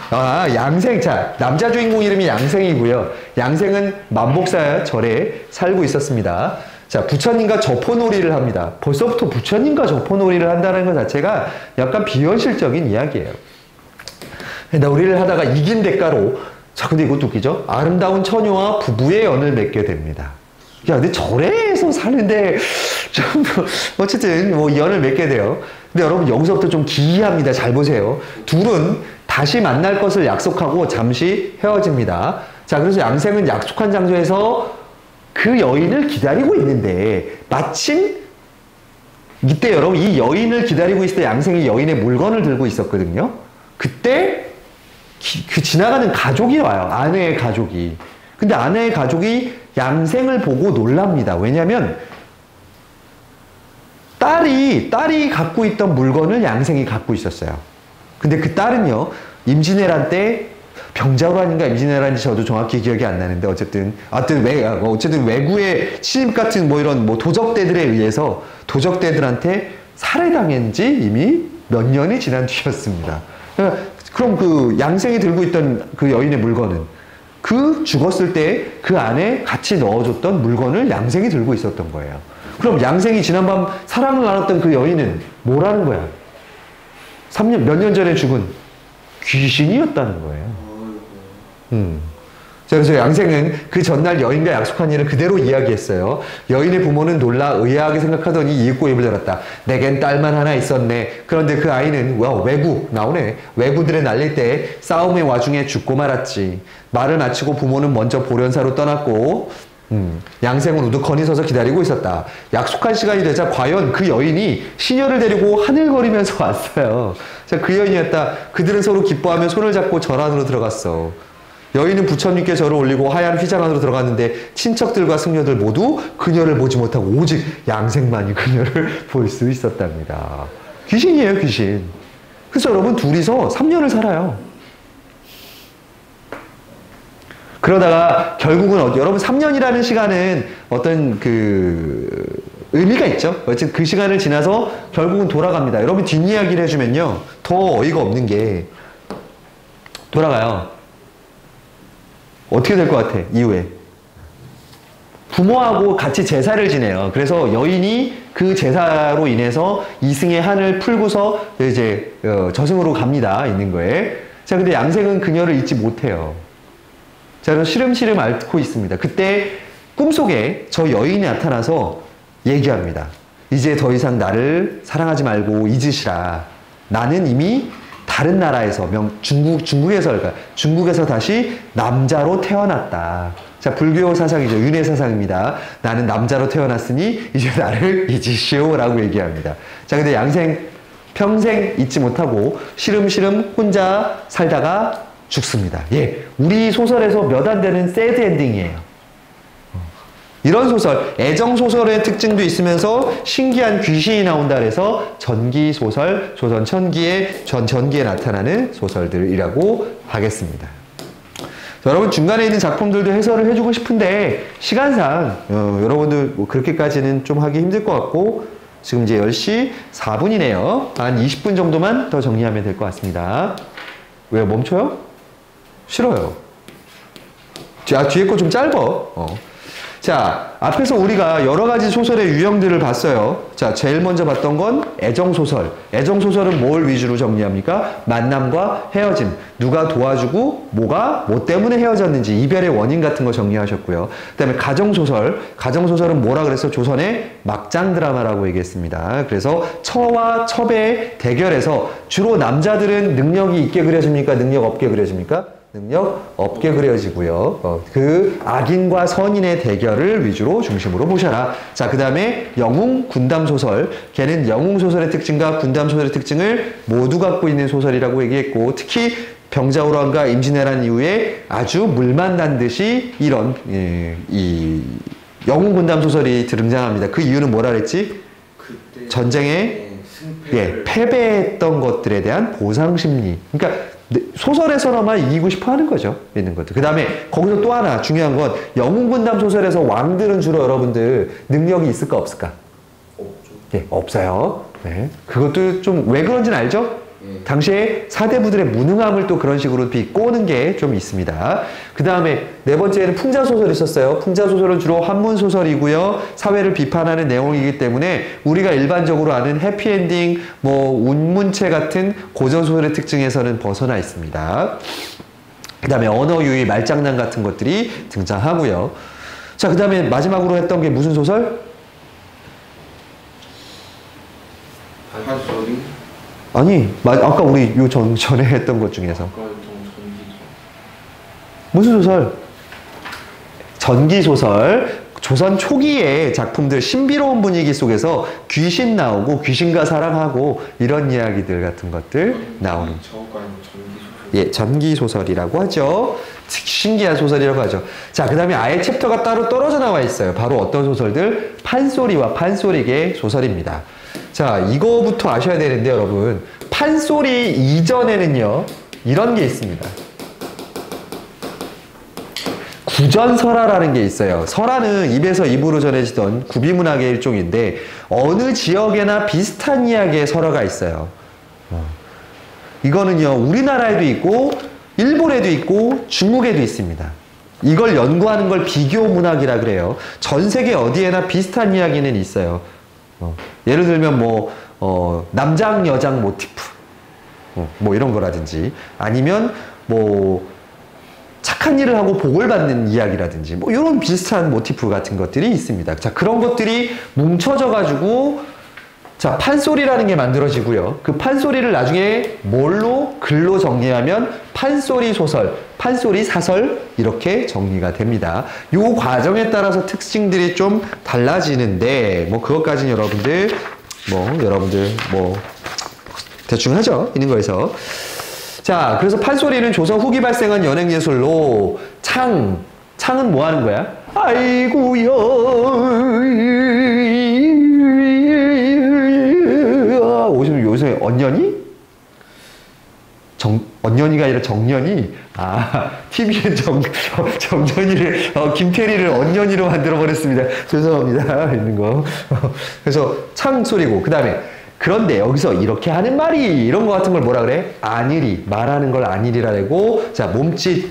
자, 남자 주인공 이름이 양생이고요. 양생은 만복사 절에 살고 있었습니다. 자, 부처님과 저포놀이를 합니다. 벌써부터 부처님과 저포놀이를 한다는 것 자체가 약간 비현실적인 이야기예요. 놀이를 하다가 이긴 대가로, 자, 근데 이것도 웃기죠? 아름다운 처녀와 부부의 연을 맺게 됩니다. 야, 근데 절에서 사는데, 좀, 어쨌든, 뭐, 연을 맺게 돼요. 근데 여러분, 여기서부터 좀 기이합니다. 잘 보세요. 둘은 다시 만날 것을 약속하고 잠시 헤어집니다. 자, 그래서 양생은 약속한 장소에서 그 여인을 기다리고 있는데, 마침, 이때 여러분, 이 여인을 기다리고 있을 때 양생이 여인의 물건을 들고 있었거든요. 그때, 지나가는 가족이 와요. 아내의 가족이. 근데 아내의 가족이 양생을 보고 놀랍니다. 왜냐면 딸이 갖고 있던 물건을 양생이 갖고 있었어요. 근데 그 딸은요, 임진왜란 때 병자호란인가 임진왜란인지 저도 정확히 기억이 안 나는데 어쨌든 외구의 침입 같은 뭐 이런 뭐 도적대들에 의해서 도적대들한테 살해당한 지 이미 몇 년이 지난 뒤였습니다. 그럼 그 양생이 들고 있던 그 여인의 물건은 그 죽었을 때 그 안에 같이 넣어줬던 물건을 양생이 들고 있었던 거예요. 그럼 양생이 지난밤 사랑을 나눴던 그 여인은 뭐라는 거야? 몇 년 전에 죽은 귀신이었다는 거예요. 자, 그래서 양생은 그 전날 여인과 약속한 일을 그대로 이야기했어요. 여인의 부모는 놀라 의아하게 생각하더니 이윽고 입을 열었다. 내겐 딸만 하나 있었네. 그런데 그 아이는 외부 나오네. 외부들의 날릴 때 싸움의 와중에 죽고 말았지. 말을 마치고 부모는 먼저 보련사로 떠났고 양생은 우두커니 서서 기다리고 있었다. 약속한 시간이 되자 과연 그 여인이 시녀를 데리고 하늘거리면서 왔어요. 자, 그 여인이었다. 그들은 서로 기뻐하며 손을 잡고 절 안으로 들어갔어. 여인은 부처님께 절을 올리고 하얀 휘장 안으로 들어갔는데 친척들과 승려들 모두 그녀를 보지 못하고 오직 양생만이 그녀를 볼 수 있었답니다. 귀신이에요, 귀신. 그래서 여러분 둘이서 3년을 살아요. 그러다가 결국은 여러분 3년이라는 시간은 어떤 의미가 있죠. 어쨌든 그 시간을 지나서 결국은 돌아갑니다. 여러분 뒷이야기를 해주면요. 더 어이가 없는 게 돌아가요. 어떻게 될 것 같아? 이후에 부모하고 같이 제사를 지내요. 그래서 여인이 그 제사로 인해서 이승의 한을 풀고서 이제 저승으로 갑니다. 있는 거에. 자, 근데 양생은 그녀를 잊지 못해요. 자, 그래서 시름시름 앓고 있습니다. 그때 꿈속에 저 여인이 나타나서 얘기합니다. 이제 더 이상 나를 사랑하지 말고 잊으시라. 나는 이미 다른 나라에서 중국에서 다시 남자로 태어났다. 자, 불교 사상이죠. 윤회 사상입니다. 나는 남자로 태어났으니 이제 나를 잊으시오라고 얘기합니다. 자, 근데 양생 평생 잊지 못하고 시름시름 혼자 살다가 죽습니다. 예, 우리 소설에서 몇 안 되는 새드 엔딩이에요. 이런 소설, 애정소설의 특징도 있으면서 신기한 귀신이 나온다 그래서 전기소설, 조선 전기에 나타나는 소설들이라고 하겠습니다. 자, 여러분 중간에 있는 작품들도 해설을 해주고 싶은데 시간상 여러분들 뭐 그렇게까지는 좀 하기 힘들 것 같고 지금 이제 10시 4분이네요. 한 20분 정도만 더 정리하면 될 것 같습니다. 왜요? 멈춰요? 싫어요. 뒤에 거 좀 짧아. 자, 앞에서 우리가 여러 가지 소설의 유형들을 봤어요. 자, 제일 먼저 봤던 건 애정소설. 애정소설은 뭘 위주로 정리합니까? 만남과 헤어짐. 누가 도와주고 뭐 때문에 헤어졌는지 이별의 원인 같은 거 정리하셨고요. 그 다음에 가정소설. 가정소설은 뭐라 그래서 조선의 막장 드라마라고 얘기했습니다. 그래서 처와 첩의 대결에서 주로 남자들은 능력이 있게 그려집니까? 능력 없게 그려집니까? 능력 없게 그려지고요. 그 악인과 선인의 대결을 위주로 중심으로 보셔라. 자, 그 다음에 영웅 군담 소설. 걔는 영웅 소설의 특징과 군담 소설의 특징을 모두 갖고 있는 소설이라고 얘기했고, 특히 병자호란과 임진왜란 이후에 아주 물만 난 듯이 이런 이 영웅 군담 소설이 등장합니다. 그 이유는 뭐라 그랬지? 그때 전쟁에 패배했던 것들에 대한 보상 심리. 그러니까 소설에서나마 이기고 싶어 하는 거죠. 있는 것들. 그 다음에 거기서 또 하나 중요한 건 영웅군담 소설에서 왕들은 주로 여러분들 능력이 있을까 없을까? 없죠. 예, 없어요. 네. 그것도 좀 왜 그런지는 알죠? 예. 당시에 사대부들의 무능함을 또 그런 식으로 비꼬는 게 좀 있습니다. 그 다음에 네 번째는 풍자소설이 있었어요. 풍자소설은 주로 한문소설이고요. 사회를 비판하는 내용이기 때문에 우리가 일반적으로 아는 해피엔딩, 운문체 같은 고전소설의 특징에서는 벗어나 있습니다. 그 다음에 언어유희, 말장난 같은 것들이 등장하고요. 자, 그 다음에 마지막으로 했던 게 무슨 소설? 한소리? 아니, 아까 우리 전에 했던 것 중에서. 무슨 소설? 전기소설. 조선 초기의 작품들, 신비로운 분위기 속에서 귀신 나오고 귀신과 사랑하고 이런 이야기들 같은 것들 나오는. 예, 전기소설이라고 하죠. 신기한 소설이라고 하죠. 자, 그 다음에 아예 챕터가 따로 떨어져 나와 있어요. 바로 어떤 소설들? 판소리와 판소리계 소설입니다. 자, 이거부터 아셔야 되는데 여러분, 판소리 이전에는요 이런 게 있습니다. 구전설화라는 게 있어요. 설화는 입에서 입으로 전해지던 구비문학의 일종인데 어느 지역에나 비슷한 이야기의 설화가 있어요. 이거는요 우리나라에도 있고 일본에도 있고 중국에도 있습니다. 이걸 연구하는 걸 비교 문학이라 그래요. 전 세계 어디에나 비슷한 이야기는 있어요. 예를 들면 뭐 남장 여장 모티프 뭐 이런 거라든지 아니면 뭐 착한 일을 하고 복을 받는 이야기라든지 뭐 이런 비슷한 모티프 같은 것들이 있습니다. 자, 그런 것들이 뭉쳐져 가지고 자, 판소리라는 게 만들어지고요. 그 판소리를 나중에 뭘로 글로 정리하면 판소리 소설, 판소리 사설 이렇게 정리가 됩니다. 요 과정에 따라서 특징들이 좀 달라지는데 뭐 그것까지는 여러분들 뭐 대충 하죠. 있는 거에서. 자, 그래서 판소리는 조선 후기 발생한 연행예술로 창은 뭐 하는 거야? 아이고요. 요새 언년이? 언년이가 아니라 정년이? TV는 정년이를, 김태리를 언년이로 만들어버렸습니다. 죄송합니다. 있는 거. 그래서 창소리고, 그 다음에 그런데 여기서 이렇게 하는 말이 이런 거 같은 걸 뭐라 그래? 안일이. 말하는 걸 안일이라고. 자, 몸짓.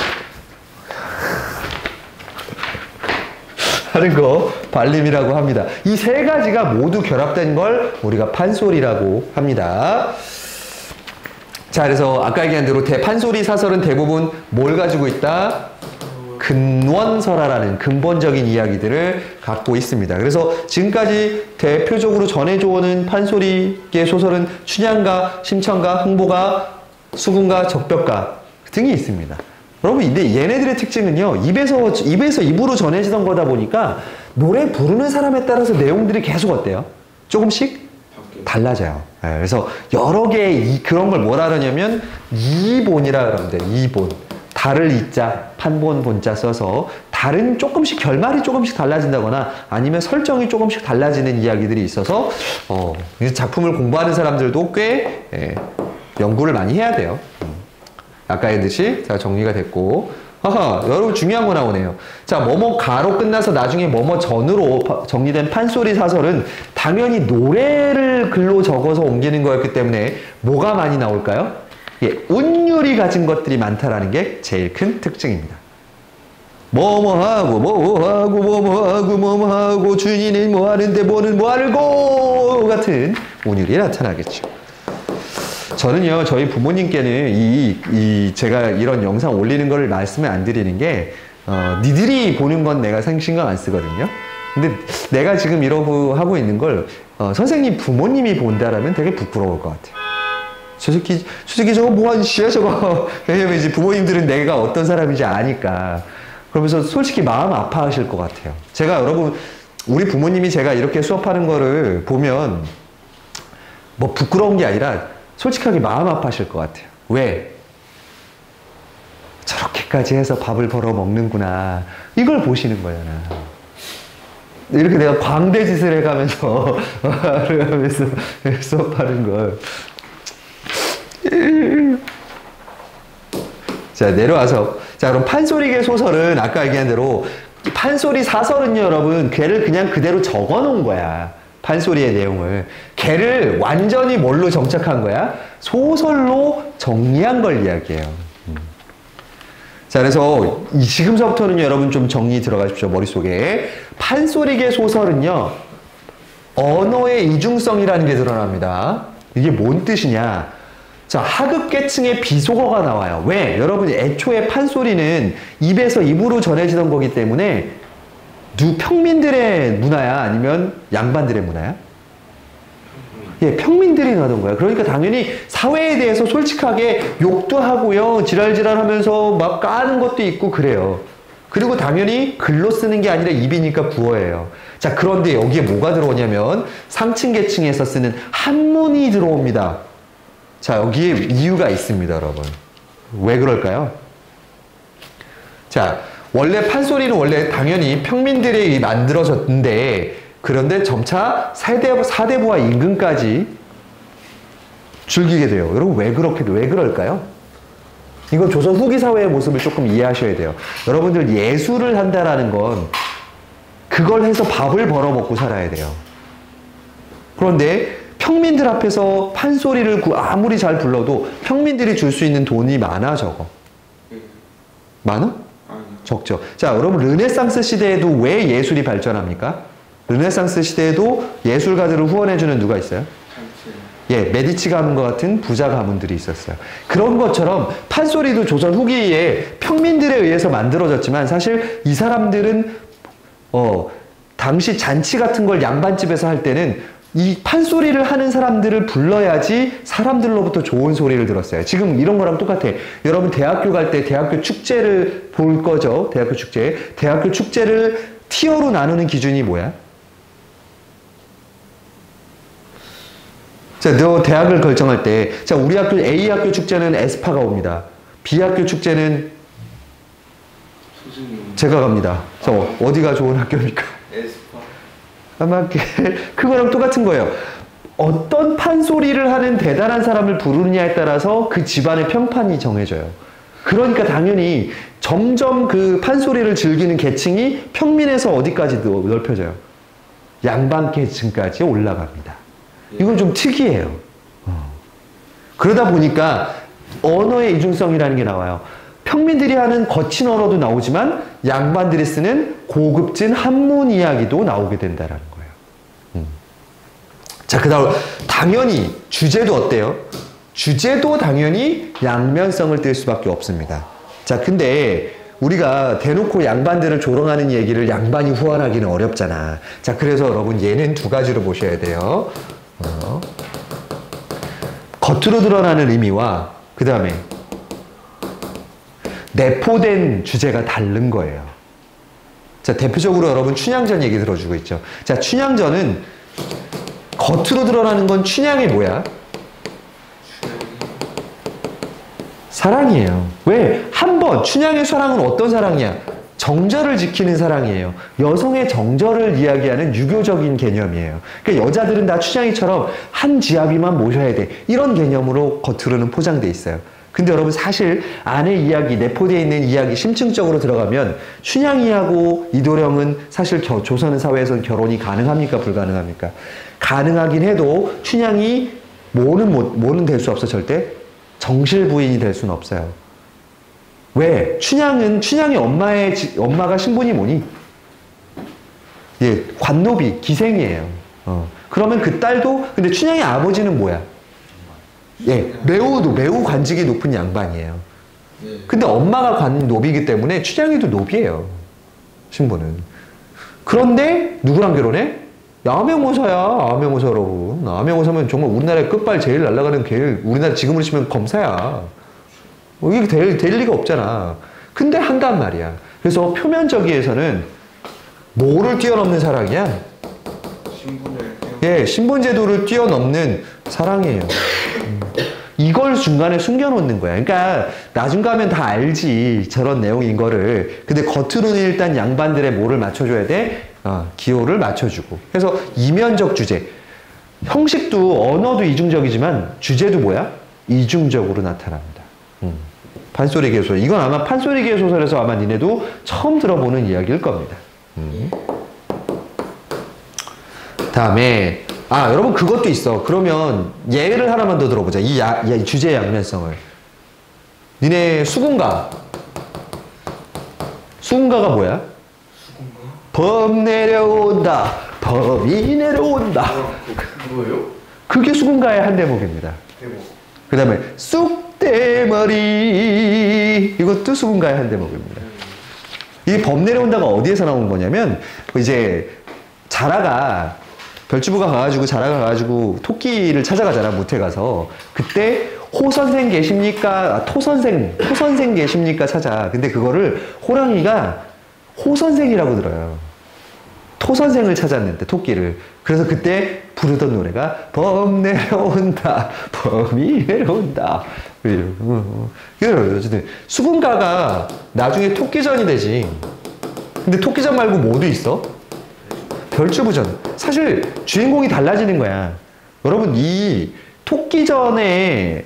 하는 거 발림이라고 합니다. 이 세 가지가 모두 결합된 걸 우리가 판소리라고 합니다. 자, 그래서 아까 얘기한 대로 판소리 사설은 대부분 뭘 가지고 있다? 근원설화라는 근본적인 이야기들을 갖고 있습니다. 그래서 지금까지 대표적으로 전해줘오는 판소리계 소설은 춘향가, 심청가, 흥보가, 수군가, 적벽가 등이 있습니다. 여러분, 근데 얘네들의 특징은요, 입에서 입으로 전해지던 거다 보니까 노래 부르는 사람에 따라서 내용들이 계속 어때요? 조금씩 달라져요. 네, 그래서 여러 개의 그런 걸 뭐라 그러냐면 이본이라 그러는데 이본. 달을 이자, 판본 본자 써서 달은 조금씩 결말이 조금씩 달라진다거나 아니면 설정이 조금씩 달라지는 이야기들이 있어서 이 작품을 공부하는 사람들도 꽤 연구를 많이 해야 돼요. 아까 했듯이 자, 정리가 됐고 여러분 중요한 거 나오네요. 자, 뭐뭐 가로 끝나서 나중에 뭐뭐 전으로 정리된 판소리 사설은 당연히 노래를 글로 적어서 옮기는 거였기 때문에 뭐가 많이 나올까요? 운율이 가진 것들이 많다라는 게 제일 큰 특징입니다. 뭐뭐하고 준이는 뭐하는데 뭐는 뭐하고 같은 운율이 나타나겠죠. 저는요, 저희 부모님께는 제가 이런 영상 올리는 거를 말씀을 안 드리는 게, 니들이 보는 건 내가 신경 안 쓰거든요. 근데 내가 지금 이러고 하고 있는 걸, 선생님 부모님이 본다라면 되게 부끄러울 것 같아요. 저 새끼 저거 뭐하는 씨야, 저거. 왜냐면 이제 부모님들은 내가 어떤 사람인지 아니까. 그러면서 솔직히 마음 아파하실 것 같아요. 제가 여러분, 우리 부모님이 제가 이렇게 수업하는 거를 보면, 뭐 부끄러운 게 아니라, 솔직하게 마음 아파하실 것 같아요. 왜? 저렇게까지 해서 밥을 벌어 먹는구나. 이걸 보시는 거잖아. 이렇게 내가 광대짓을 해가면서 하면서 수업하는 걸. 자, 내려와서. 자, 그럼 판소리계 소설은 아까 얘기한 대로 판소리 사설은요, 여러분, 걔를 그냥 그대로 적어 놓은 거야. 판소리의 내용을. 걔를 완전히 뭘로 정착한 거야? 소설로 정리한 걸 이야기해요. 자, 그래서 지금서부터는 여러분 좀 정리 들어가십시오. 머릿속에. 판소리계 소설은요, 언어의 이중성이라는 게 드러납니다. 이게 뭔 뜻이냐? 자, 하급계층의 비속어가 나와요. 왜? 여러분, 애초에 판소리는 입에서 입으로 전해지던 거기 때문에 평민들의 문화야? 아니면 양반들의 문화야? 평민들이 나던 거야. 그러니까 당연히 사회에 대해서 솔직하게 욕도 하고요. 지랄지랄 하면서 막 까는 것도 있고 그래요. 그리고 당연히 글로 쓰는 게 아니라 입이니까 구어예요. 자, 그런데 여기에 뭐가 들어오냐면 상층 계층에서 쓰는 한문이 들어옵니다. 자, 여기에 이유가 있습니다, 여러분. 왜 그럴까요? 자, 원래 판소리는 원래 당연히 평민들이 만들어졌는데 그런데 점차 사대부와 임금까지 즐기게 돼요. 여러분 왜 그럴까요? 이건 조선 후기 사회의 모습을 조금 이해하셔야 돼요. 여러분들 예술을 한다라는 건 그걸 해서 밥을 벌어먹고 살아야 돼요. 그런데 평민들 앞에서 판소리를 아무리 잘 불러도 평민들이 줄 수 있는 돈이 많아, 적어? 많아? 적죠. 자, 여러분 르네상스 시대에도 왜 예술이 발전합니까? 르네상스 시대에도 예술가들을 후원해주는 누가 있어요? 예, 메디치 가문과 같은 부자 가문들이 있었어요. 그런 것처럼 판소리도 조선 후기에 평민들에 의해서 만들어졌지만 사실 이 사람들은 당시 잔치 같은 걸 양반집에서 할 때는 이 판소리를 하는 사람들을 불러야지 사람들로부터 좋은 소리를 들었어요. 지금 이런 거랑 똑같아. 여러분 대학교 갈 때 대학교 축제를 볼 거죠. 대학교 축제. 대학교 축제를 티어로 나누는 기준이 뭐야? 자, 너 대학을 결정할 때, 자, 우리 학교 A 학교 축제는 에스파가 옵니다. B 학교 축제는 제가 갑니다. 저 어디가 좋은 학교입니까? 에스파. 아마 그거랑 똑같은 거예요. 어떤 판소리를 하는 대단한 사람을 부르느냐에 따라서 그 집안의 평판이 정해져요. 그러니까 당연히 점점 그 판소리를 즐기는 계층이 평민에서 어디까지 넓혀져요? 양반 계층까지 올라갑니다. 이건 좀 특이해요. 그러다 보니까 언어의 이중성이라는 게 나와요. 평민들이 하는 거친 언어도 나오지만 양반들이 쓰는 고급진 한문 이야기도 나오게 된다라는 거예요. 자, 그 다음 당연히 주제도 어때요? 주제도 당연히 양면성을 띨 수밖에 없습니다. 자, 근데 우리가 대놓고 양반들을 조롱하는 얘기를 양반이 후원하기는 어렵잖아. 자, 그래서 여러분 얘는 두 가지로 보셔야 돼요. 겉으로 드러나는 의미와 그 다음에 내포된 주제가 다른 거예요. 자, 대표적으로 여러분 춘향전 얘기 들어주고 있죠. 자, 춘향전은 겉으로 드러나는 건 춘향이 뭐야? 사랑이에요. 왜? 한 번 춘향의 사랑은 어떤 사랑이야? 정절을 지키는 사랑이에요. 여성의 정절을 이야기하는 유교적인 개념이에요. 그러니까 여자들은 다 춘향이처럼 한 지아비만 모셔야 돼. 이런 개념으로 겉으로는 포장돼 있어요. 근데 여러분 사실 안에 이야기, 내포되어 있는 이야기 심층적으로 들어가면 춘향이하고 이도령은 사실 조선 사회에서는 결혼이 가능합니까? 불가능합니까? 가능하긴 해도 춘향이 뭐는 될 수 없어 절대? 정실 부인이 될 수는 없어요. 왜? 춘향의 엄마가 신분이 뭐니? 예, 관노비, 기생이에요. 그러면 그 딸도, 근데 춘향의 아버지는 뭐야? 예, 매우 관직이 높은 양반이에요. 근데 엄마가 관노비이기 때문에 춘향이도 노비예요. 신분은. 그런데 누구랑 결혼해? 암행어사야. 암행어사라고. 암행어사면 정말 우리나라의 끝발 제일 날아가는 우리나라 지금으로 치면 검사야. 이게 될 리가 없잖아. 근데 한단 말이야. 그래서 표면적이에서는 뭐를 뛰어넘는 사랑이야? 예, 신분제도를 뛰어넘는 사랑이에요. 이걸 중간에 숨겨놓는 거야. 그러니까 나중 가면 다 알지. 저런 내용인 거를. 근데 겉으로는 일단 양반들의 뭐를 맞춰줘야 돼? 기호를 맞춰주고. 그래서 이면적 주제. 형식도 언어도 이중적이지만 주제도 뭐야? 이중적으로 나타납니다. 판소리계 소설. 이건 아마 판소리계 소설에서 아마 니네도 처음 들어보는 이야기일 겁니다. 다음에 여러분 그것도 있어. 그러면 예를 하나만 더 들어보자. 이 주제의 양면성을. 니네 수군가가 뭐야? 범 내려온다. 범이 내려온다. 뭐예요? 그게 수군가의 한 대목입니다. 그 다음에 쑥대머리. 이것도 수군가의 한 대목입니다. 이 범 내려온다가 어디에서 나온 거냐면 이제 자라가 별주부가 가가지고 토끼를 찾아가잖아. 무태 가서. 그때 호선생 계십니까? 토선생 계십니까? 찾아. 근데 그거를 호랑이가 호선생이라고 들어요. 토선생을 찾았는데 토끼를. 그래서 그때 부르던 노래가 범 내려온다. 범이 내려온다. 어쨌든 수군가가 나중에 토끼전이 되지. 근데 토끼전 말고 뭐도 있어? 별주부전. 사실 주인공이 달라지는 거야. 여러분 이 토끼전에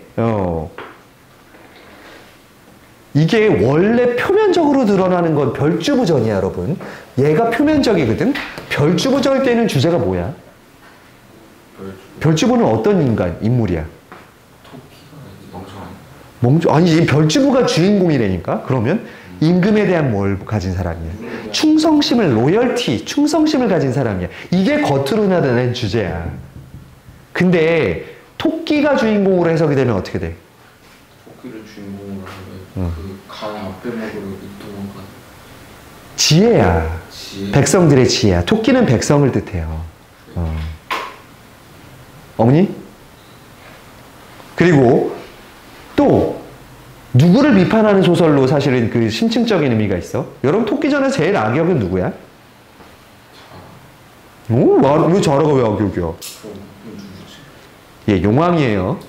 이게 원래 표면적으로 드러나는 건 별주부전이야, 여러분. 얘가 표면적이거든. 별주부전일 때는 주제가 뭐야? 별주부는 어떤 인물이야? 토끼가 멍청한. 아니 별주부가 주인공이라니까. 그러면 임금에 대한 뭘 가진 사람이야? 충성심을, 로열티, 충성심을 가진 사람이야. 이게 겉으로 나타낸 주제야. 근데 토끼가 주인공으로 해석이 되면 어떻게 돼? 토끼를 주인공으로 하면 그 강 앞에 먹으러 이동한 지혜야. 지혜. 백성들의 지혜야. 토끼는 백성을 뜻해요. 어머니? 그리고 또 누구를 비판하는 소설로 사실은 그 심층적인 의미가 있어? 여러분 토끼전에 제일 악역은 누구야? 오, 왜 자라가 왜 악역이야? 누구지? 예, 용왕이에요.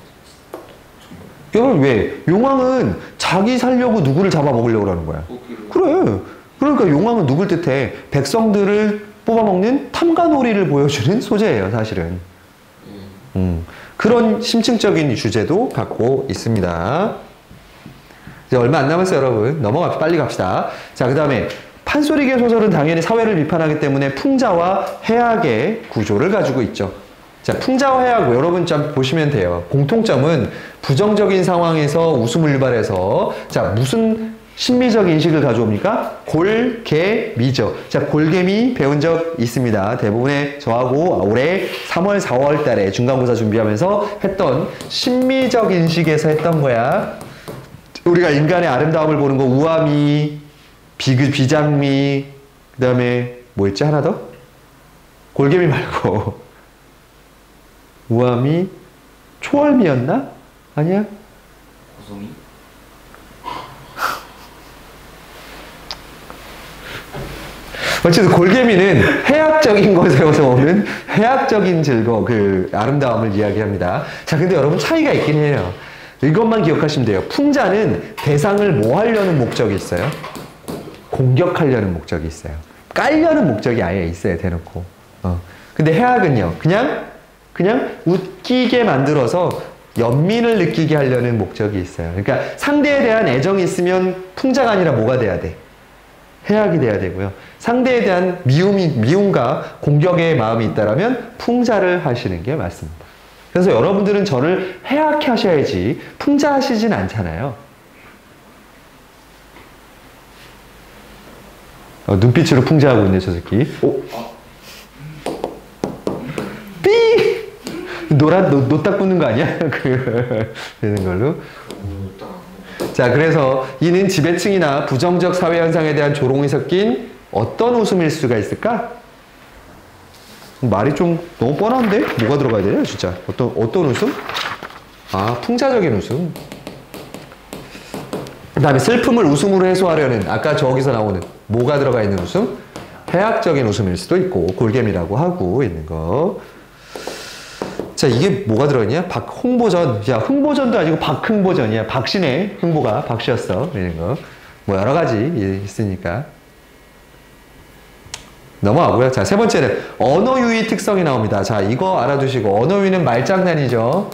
왜? 용왕은 자기 살려고 누구를 잡아먹으려고 하는 거야. 토끼를. 그래. 그러니까 용왕은 누굴 뜻해? 백성들을 뽑아먹는 탐관오리를 보여주는 소재예요, 사실은. 그런 심층적인 주제도 갖고 있습니다. 이제 얼마 안 남았어요, 여러분. 빨리 갑시다. 자, 그 다음에 판소리계 소설은 당연히 사회를 비판하기 때문에 풍자와 해악의 구조를 가지고 있죠. 자, 풍자와 해악, 여러분 좀 보시면 돼요. 공통점은 부정적인 상황에서 웃음을 유발해서, 자, 무슨 심미적 인식을 가져옵니까? 골개미죠. 자, 골개미 배운 적 있습니다. 대부분의 저하고 올해 3월, 4월 달에 중간고사 준비하면서 했던 심미적 인식에서 했던 거야. 우리가 인간의 아름다움을 보는 거, 우아미, 비장미, 그 다음에 뭐 있지? 하나 더? 골개미 말고 우아미, 초월미였나? 아니야? 고성이? 어쨌든 골개미는 해학적인 것에서 오는 해학적인 아름다움을 이야기합니다. 자, 근데 여러분 차이가 있긴 해요. 이것만 기억하시면 돼요. 풍자는 대상을 뭐 하려는 목적이 있어요? 공격하려는 목적이 있어요. 깔려는 목적이 아예 있어요, 대놓고. 근데 해학은요, 그냥 웃기게 만들어서 연민을 느끼게 하려는 목적이 있어요. 그러니까 상대에 대한 애정이 있으면 풍자가 아니라 뭐가 돼야 돼? 해악이 돼야 되고요. 상대에 대한 미움과 공격의 마음이 있다면 풍자를 하시는 게 맞습니다. 그래서 여러분들은 저를 해악해 하셔야지 풍자하시진 않잖아요. 눈빛으로 풍자하고 있네, 저 새끼. 오. 삐! 노딱 붙는 거 아니야? 되는 걸로. 자, 그래서 이는 지배층이나 부정적 사회 현상에 대한 조롱이 섞인 어떤 웃음일 수가 있을까? 말이 좀 너무 뻔한데? 뭐가 들어가야 되냐, 진짜? 어떤 웃음? 아, 풍자적인 웃음. 그 다음에 슬픔을 웃음으로 해소하려는, 아까 저기서 나오는 뭐가 들어가 있는 웃음? 해학적인 웃음일 수도 있고, 골개미라고 하고 있는 거. 자, 이게 뭐가 들어있냐? 홍보전. 야, 흥보전도 아니고 박흥보전이야. 박씨네. 흥보가 박씨였어. 이런 거. 뭐 여러 가지 있으니까. 넘어가고요. 자, 세 번째는 언어유희 특성이 나옵니다. 자, 이거 알아두시고, 언어유희는 말장난이죠.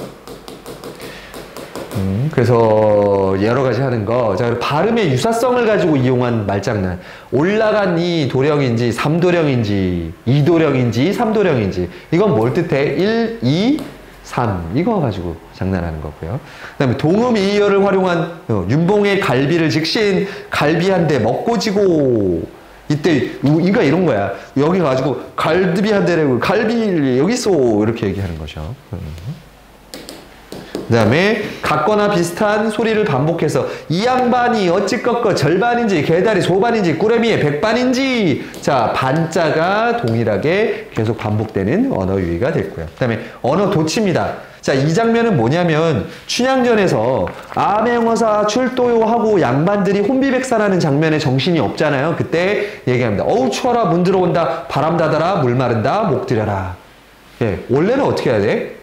그래서 여러 가지 하는 거. 자, 발음의 유사성을 가지고 이용한 말장난. 올라간 이 도령인지, 3도령인지, 2도령인지, 3도령인지. 이건 뭘 뜻해? 1, 2, 3. 이거 가지고 장난하는 거고요. 그 다음에 동음이의어를 활용한 윤봉의 갈비를 직시인 갈비 한 대 먹고 지고. 이때 그러니까 이런 거야. 여기 가지고 갈비 한 대라고 갈비 여기 있어 이렇게 얘기하는 거죠. 그 다음에 같거나 비슷한 소리를 반복해서 이 양반이 어찌꺾어 절반인지 개다리 소반인지 꾸러미의 백반인지 자 반자가 동일하게 계속 반복되는 언어 유희가 됐고요. 그 다음에 언어 도치입니다. 자, 이 장면은 뭐냐면 춘향전에서 암행어사 출도요 하고 양반들이 혼비백산하는 장면에 정신이 없잖아요. 그때 얘기합니다. 어우 추워라 문 들어온다 바람 닫아라 물 마른다 목 들여라. 예, 원래는 어떻게 해야 돼?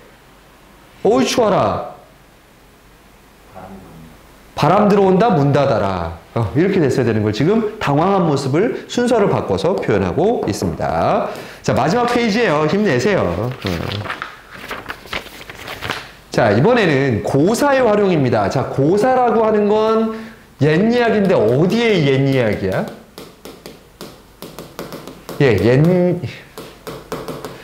어우 추워라 바람 들어온다 문 닫아라. 이렇게 됐어야 되는 걸 지금 당황한 모습을 순서를 바꿔서 표현하고 있습니다. 자, 마지막 페이지예요. 힘내세요. 자, 이번에는 고사의 활용입니다. 자, 고사라고 하는 건 옛 이야기인데 어디에 옛 이야기야? 예,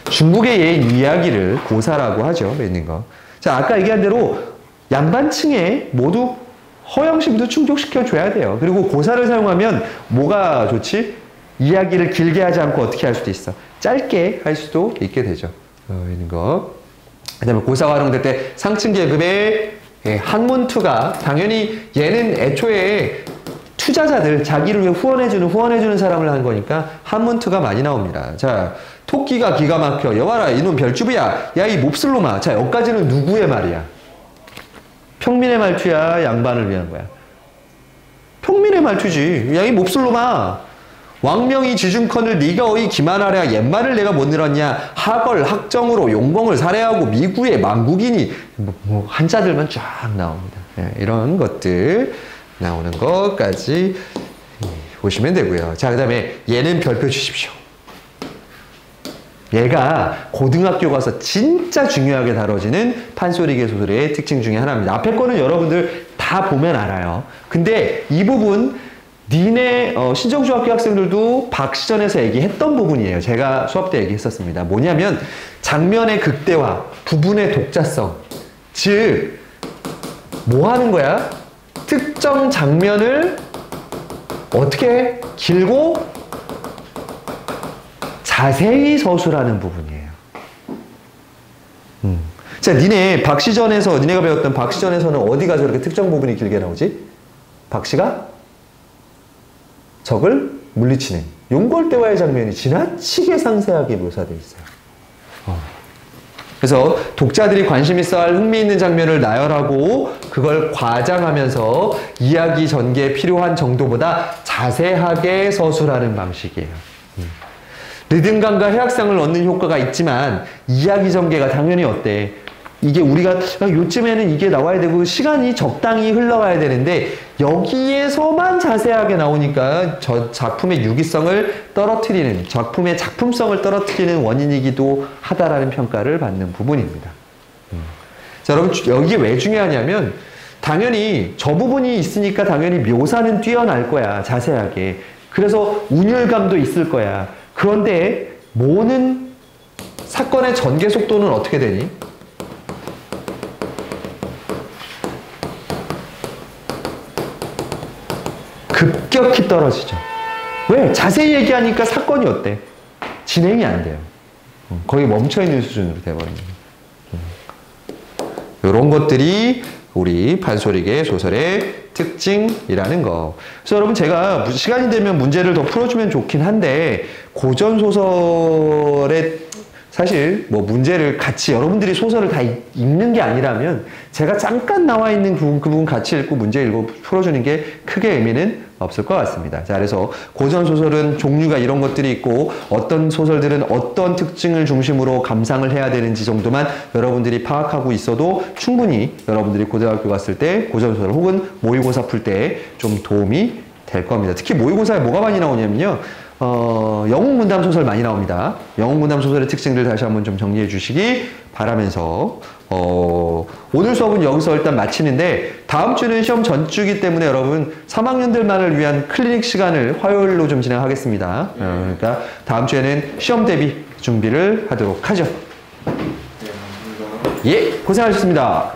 중국의 옛 이야기를 고사라고 하죠. 있는 거. 자, 아까 얘기한 대로 양반층에 모두 허영심도 충족시켜줘야 돼요. 그리고 고사를 사용하면 뭐가 좋지? 이야기를 길게 하지 않고 어떻게 할 수도 있어? 짧게 할 수도 있게 되죠. 이런 거. 그 다음에 고사가 활용될 때 상층 계급의 학문투가 당연히 얘는 애초에 투자자들, 자기를 위해 후원해주는 사람을 한 거니까 한문투가 많이 나옵니다. 자, 토끼가 기가 막혀. 여봐라, 이놈 별주부야. 야, 이 몹쓸놈아. 자, 여기까지는 누구의 말이야? 평민의 말투야, 양반을 위한 거야? 평민의 말투지. 야, 이 몹쓸놈아. 왕명이 지중컨을 네가 어이 기만하랴. 옛말을 내가 못 늘었냐. 학얼, 학정으로 용공을 살해하고 미구의 망국이니. 한자들만 쫙 나옵니다. 이런 것들 나오는 것까지 보시면 되고요. 자, 그 다음에 얘는 별표 주십시오. 얘가 고등학교 가서 진짜 중요하게 다뤄지는 판소리계 소설의 특징 중에 하나입니다. 앞에 거는 여러분들 다 보면 알아요. 근데 이 부분 니네 신정중학교 학생들도 박시전에서 얘기했던 부분이에요. 제가 수업 때 얘기했었습니다. 뭐냐면 장면의 극대화, 부분의 독자성. 즉, 뭐 하는 거야? 특정 장면을 어떻게 길고 자세히 서술하는 부분이에요. 자, 니네가 배웠던 박시전에서는 어디가 저렇게 특정 부분이 길게 나오지? 박씨가 적을 물리치는 용골대화의 장면이 지나치게 상세하게 묘사되어 있어요. 그래서 독자들이 관심 있어 할 흥미있는 장면을 나열하고 그걸 과장하면서 이야기 전개에 필요한 정도보다 자세하게 서술하는 방식이에요. 리듬감과 해악성을 얻는 효과가 있지만 이야기 전개가 당연히 어때? 이게 우리가 요쯤에는 이게 나와야 되고 시간이 적당히 흘러가야 되는데 여기에서만 자세하게 나오니까 저 작품의 유기성을 떨어뜨리는, 작품의 작품성을 떨어뜨리는 원인이기도 하다라는 평가를 받는 부분입니다. 자, 여러분, 여기에 왜 중요하냐면 당연히 저 부분이 있으니까 당연히 묘사는 뛰어날 거야, 자세하게. 그래서 운율감도 있을 거야. 그런데 모는 사건의 전개 속도는 어떻게 되니? 급격히 떨어지죠. 왜? 자세히 얘기하니까 사건이 어때? 진행이 안 돼요. 거의 멈춰있는 수준으로 돼버립니다. 이런 것들이 우리 판소리계 소설의 특징이라는 거. 그래서 여러분, 제가 시간이 되면 문제를 더 풀어주면 좋긴 한데 고전소설의 사실 뭐 문제를 같이 여러분들이 소설을 다 읽는 게 아니라면 제가 잠깐 나와 있는 그 부분 같이 읽고 문제 읽고 풀어주는 게 크게 의미는 없을 것 같습니다. 자, 그래서 고전소설은 종류가 이런 것들이 있고 어떤 소설들은 어떤 특징을 중심으로 감상을 해야 되는지 정도만 여러분들이 파악하고 있어도 충분히 여러분들이 고등학교 갔을 때 고전소설 혹은 모의고사 풀 때 좀 도움이 될 겁니다. 특히 모의고사에 뭐가 많이 나오냐면요. 영웅 문담 소설 많이 나옵니다. 영웅 문담 소설의 특징들 다시 한번 좀 정리해 주시기 바라면서 오늘 수업은 여기서 일단 마치는데 다음 주는 시험 전주기 때문에 여러분 3학년들만을 위한 클리닉 시간을 화요일로 좀 진행하겠습니다. 그러니까 다음 주에는 시험 대비 준비를 하도록 하죠. 네, 감사합니다. 예, 고생하셨습니다.